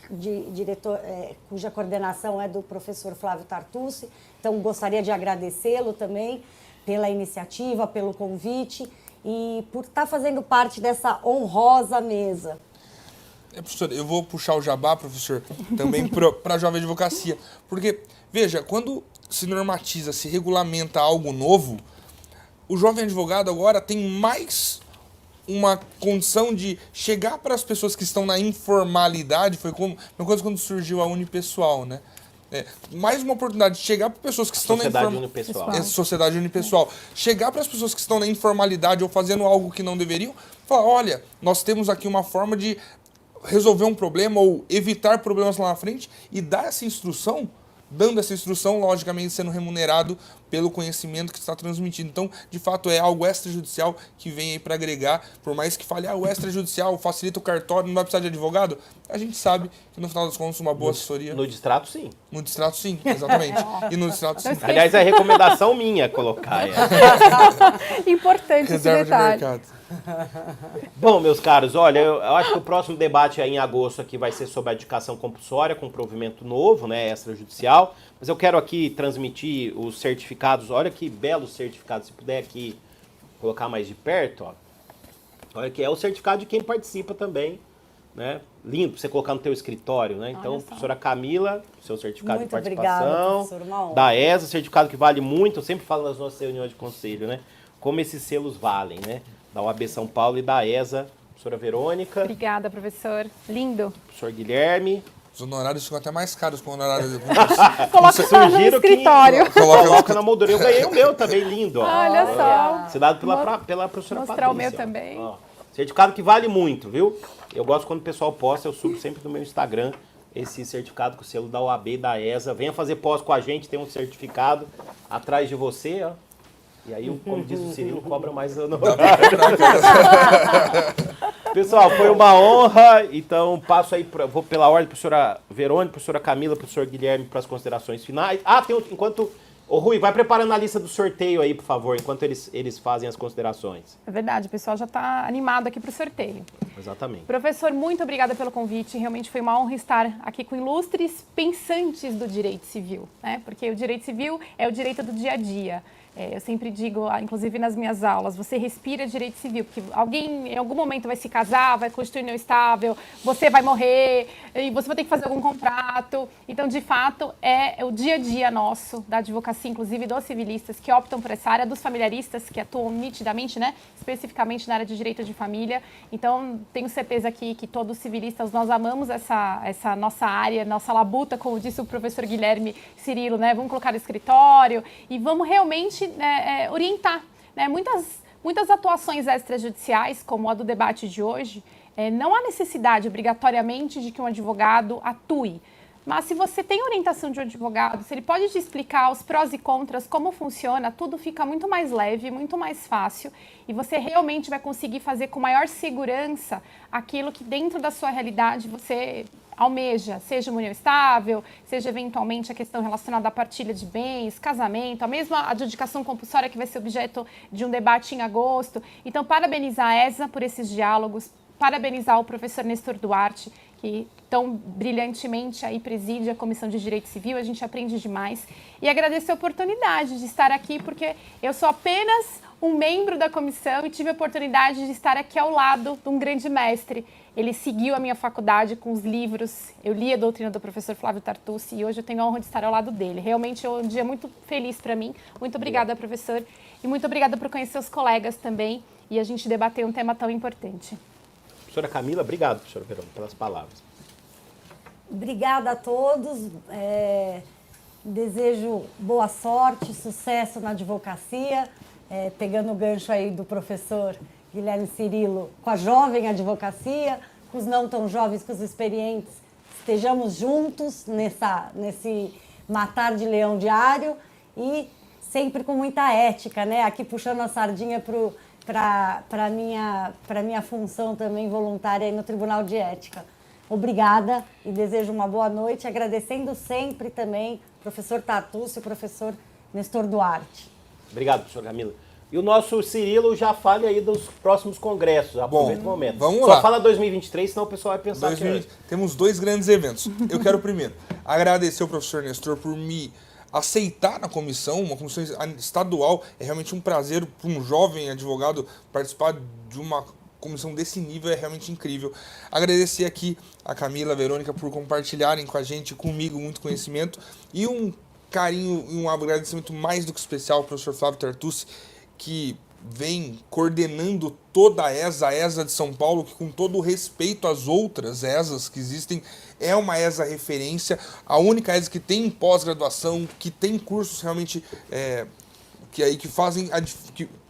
cuja coordenação é do professor Flávio Tartucci. Então, gostaria de agradecê-lo também pela iniciativa, pelo convite e por estar fazendo parte dessa honrosa mesa. Professor, eu vou puxar o jabá, professor, também para a Jovem Advocacia. Porque, veja, quando se normatiza, se regulamenta algo novo, o jovem advogado agora tem mais uma condição de chegar para as pessoas que estão na informalidade. Foi como uma coisa quando surgiu a Unipessoal, né? Mais uma oportunidade de chegar para pessoas que estão Sociedade unipessoal. Sociedade unipessoal. Chegar para as pessoas que estão na informalidade ou fazendo algo que não deveriam, falar, olha, nós temos aqui uma forma de resolver um problema ou evitar problemas lá na frente e dar essa instrução, dando essa instrução, logicamente sendo remunerado pelo conhecimento que está transmitindo. Então, de fato, é algo extrajudicial que vem aí para agregar, por mais que fale, o extrajudicial facilita o cartório, não vai precisar de advogado, a gente sabe que no final das contas uma boa assessoria... No distrato, sim. No distrato, sim, exatamente. E no distrato, sim. Aliás, é recomendação minha colocar Importante Reserva esse de detalhe. mercado. Bom, meus caros, olha, eu acho que o próximo debate aí em agosto aqui vai ser sobre a educação compulsória, com provimento novo, né, extrajudicial. Mas eu quero aqui transmitir os certificados, olha que belos certificados, se puder aqui colocar mais de perto, ó. Olha que é o certificado de quem participa também, né? Lindo, pra você colocar no teu escritório, né? Então, professora Camila, seu certificado Muito de participação. obrigada, professora, uma honra. Da ESA, certificado que vale muito, eu sempre falo nas nossas reuniões de conselho, né? Como esses selos valem, né? Da OAB São Paulo e da ESA, professora Verônica, Obrigada, professor. Lindo. professor Guilherme. Os honorários ficam até mais caros com o honorário de Coloca só no Sugiro que escritório. coloca na moldura. Eu ganhei o meu também, lindo, ó. Olha só. Assinado pela professora Mostrar o Patrícia, meu ó. também. Ó, certificado que vale muito, viu? Eu gosto quando o pessoal posta, eu subo sempre no meu Instagram esse certificado com o selo da OAB e da ESA. Venha fazer pós com a gente, tem um certificado atrás de você, ó. E aí, como diz o Cirilo, cobra mais honorário. Pessoal, foi uma honra. Então, passo aí, vou pela ordem, professora Verônica, professora Camila, professor Guilherme, para as considerações finais. Enquanto... Ô, Rui, vai preparando a lista do sorteio aí, por favor, enquanto eles fazem as considerações. É verdade, o pessoal já está animado aqui para o sorteio. Exatamente. Professor, muito obrigada pelo convite. Realmente foi uma honra estar aqui com ilustres pensantes do direito civil, né? Porque o direito civil é o direito do dia a dia. Eu sempre digo, inclusive nas minhas aulas, você respira direito civil, porque alguém em algum momento vai se casar, vai constituir união estável, você vai morrer, e você vai ter que fazer algum contrato. Então, de fato, é o dia a dia nosso, da advocacia, inclusive dos civilistas que optam por essa área, dos familiaristas que atuam nitidamente, né, especificamente na área de direito de família. Então, tenho certeza aqui que todos os civilistas, nós amamos essa nossa área, nossa labuta, como disse o professor Guilherme Cirilo, né, vamos colocar no escritório e vamos realmente orientar, né? Muitas atuações extrajudiciais, como a do debate de hoje, não há necessidade obrigatoriamente de que um advogado atue. Mas se você tem orientação de um advogado, se ele pode te explicar os prós e contras, como funciona, tudo fica muito mais leve, muito mais fácil e você realmente vai conseguir fazer com maior segurança aquilo que dentro da sua realidade você almeja, seja uma união estável, seja eventualmente a questão relacionada à partilha de bens, casamento, a mesma adjudicação compulsória que vai ser objeto de um debate em agosto. Então, parabenizar a ESA por esses diálogos, parabenizar o professor Nestor Duarte, que tão brilhantemente aí preside a Comissão de Direito Civil, a gente aprende demais. E agradecer a oportunidade de estar aqui, porque eu sou apenas um membro da comissão e tive a oportunidade de estar aqui ao lado de um grande mestre. Ele seguiu a minha faculdade com os livros, eu li a doutrina do professor Flávio Tartucci e hoje eu tenho a honra de estar ao lado dele. Realmente é um dia muito feliz para mim. Muito obrigada, professor, e muito obrigada por conhecer os colegas também e a gente debater um tema tão importante. Professora Camila, obrigado, professora Verônica, pelas palavras. Obrigada a todos. Desejo boa sorte, sucesso na advocacia, pegando o gancho aí do professor Guilherme Cirilo, com a jovem advocacia, com os não tão jovens, com os experientes, estejamos juntos nesse matar de leão diário e sempre com muita ética, né? Aqui puxando a sardinha para minha função também voluntária aí no Tribunal de Ética. Obrigada e desejo uma boa noite, agradecendo sempre também o professor Tartucci e o professor Nestor Duarte. Obrigado, professora Camila. E o nosso Cirilo já fale aí dos próximos congressos. Aproveita o momento. Vamos Só lá. fala 2023, senão o pessoal vai pensar que... Temos 2 grandes eventos. Eu quero primeiro agradecer ao professor Nestor por me aceitar na comissão, uma comissão estadual. É realmente um prazer para um jovem advogado participar de uma comissão desse nível, é realmente incrível. Agradecer aqui a Camila, a Verônica por compartilharem com a gente, comigo, muito conhecimento. E um carinho e um agradecimento mais do que especial ao professor Flávio Tartucci, que vem coordenando toda a ESA de São Paulo, que com todo o respeito às outras ESAs que existem, é uma ESA referência, a única ESA que tem pós-graduação, que tem cursos realmente que fazem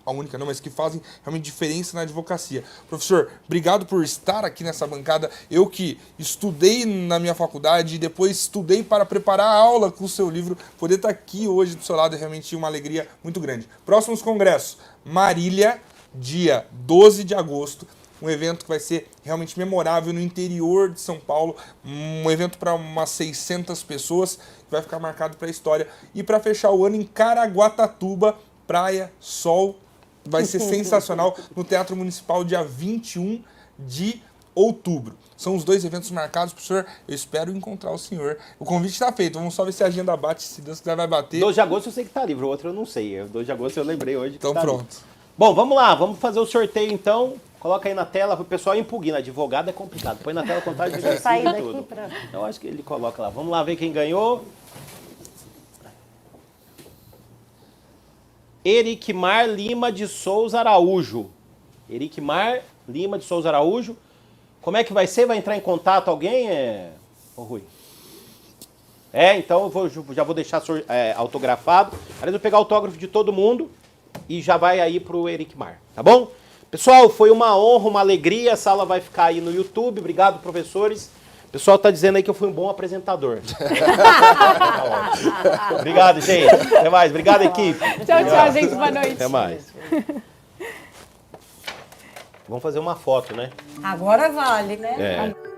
a única não, mas que fazem realmente diferença na advocacia. Professor, obrigado por estar aqui nessa bancada. Eu que estudei na minha faculdade e depois estudei para preparar a aula com o seu livro, poder estar aqui hoje do seu lado é realmente uma alegria muito grande. Próximos congressos, Marília, dia 12 de agosto, um evento que vai ser realmente memorável no interior de São Paulo, um evento para umas 600 pessoas, que vai ficar marcado para a história. E para fechar o ano em Caraguatatuba, praia, sol, vai ser sensacional, no Teatro Municipal, dia 21 de outubro. São os 2 eventos marcados, professor. Eu espero encontrar o senhor. O convite está feito, vamos só ver se a agenda bate, se Deus quiser vai bater. 2 de agosto eu sei que está livre, o outro eu não sei. 2 de agosto eu lembrei hoje que então tá pronto. Livre. Bom, vamos lá, vamos fazer o sorteio então. Coloca aí na tela, o pessoal impugna. Advogado é complicado. Põe na tela a contagem de Sair e daqui tudo. pra... Eu acho que ele coloca lá. Vamos lá ver quem ganhou. Ericmar Lima de Souza Araújo. Ericmar Lima de Souza Araújo. Como é que vai ser? Vai entrar em contato alguém, ô Rui? Então eu já vou deixar autografado. Aliás, eu vou pegar o autógrafo de todo mundo e já vai aí pro Ericmar, tá bom? Pessoal, foi uma honra, uma alegria. A sala vai ficar aí no YouTube. Obrigado, professores. O pessoal tá dizendo aí que eu fui um bom apresentador. Obrigado, gente. Até mais. Obrigado, equipe. Tchau, gente. Boa noite. Até mais. Vamos fazer uma foto, né? Agora vale, né? É.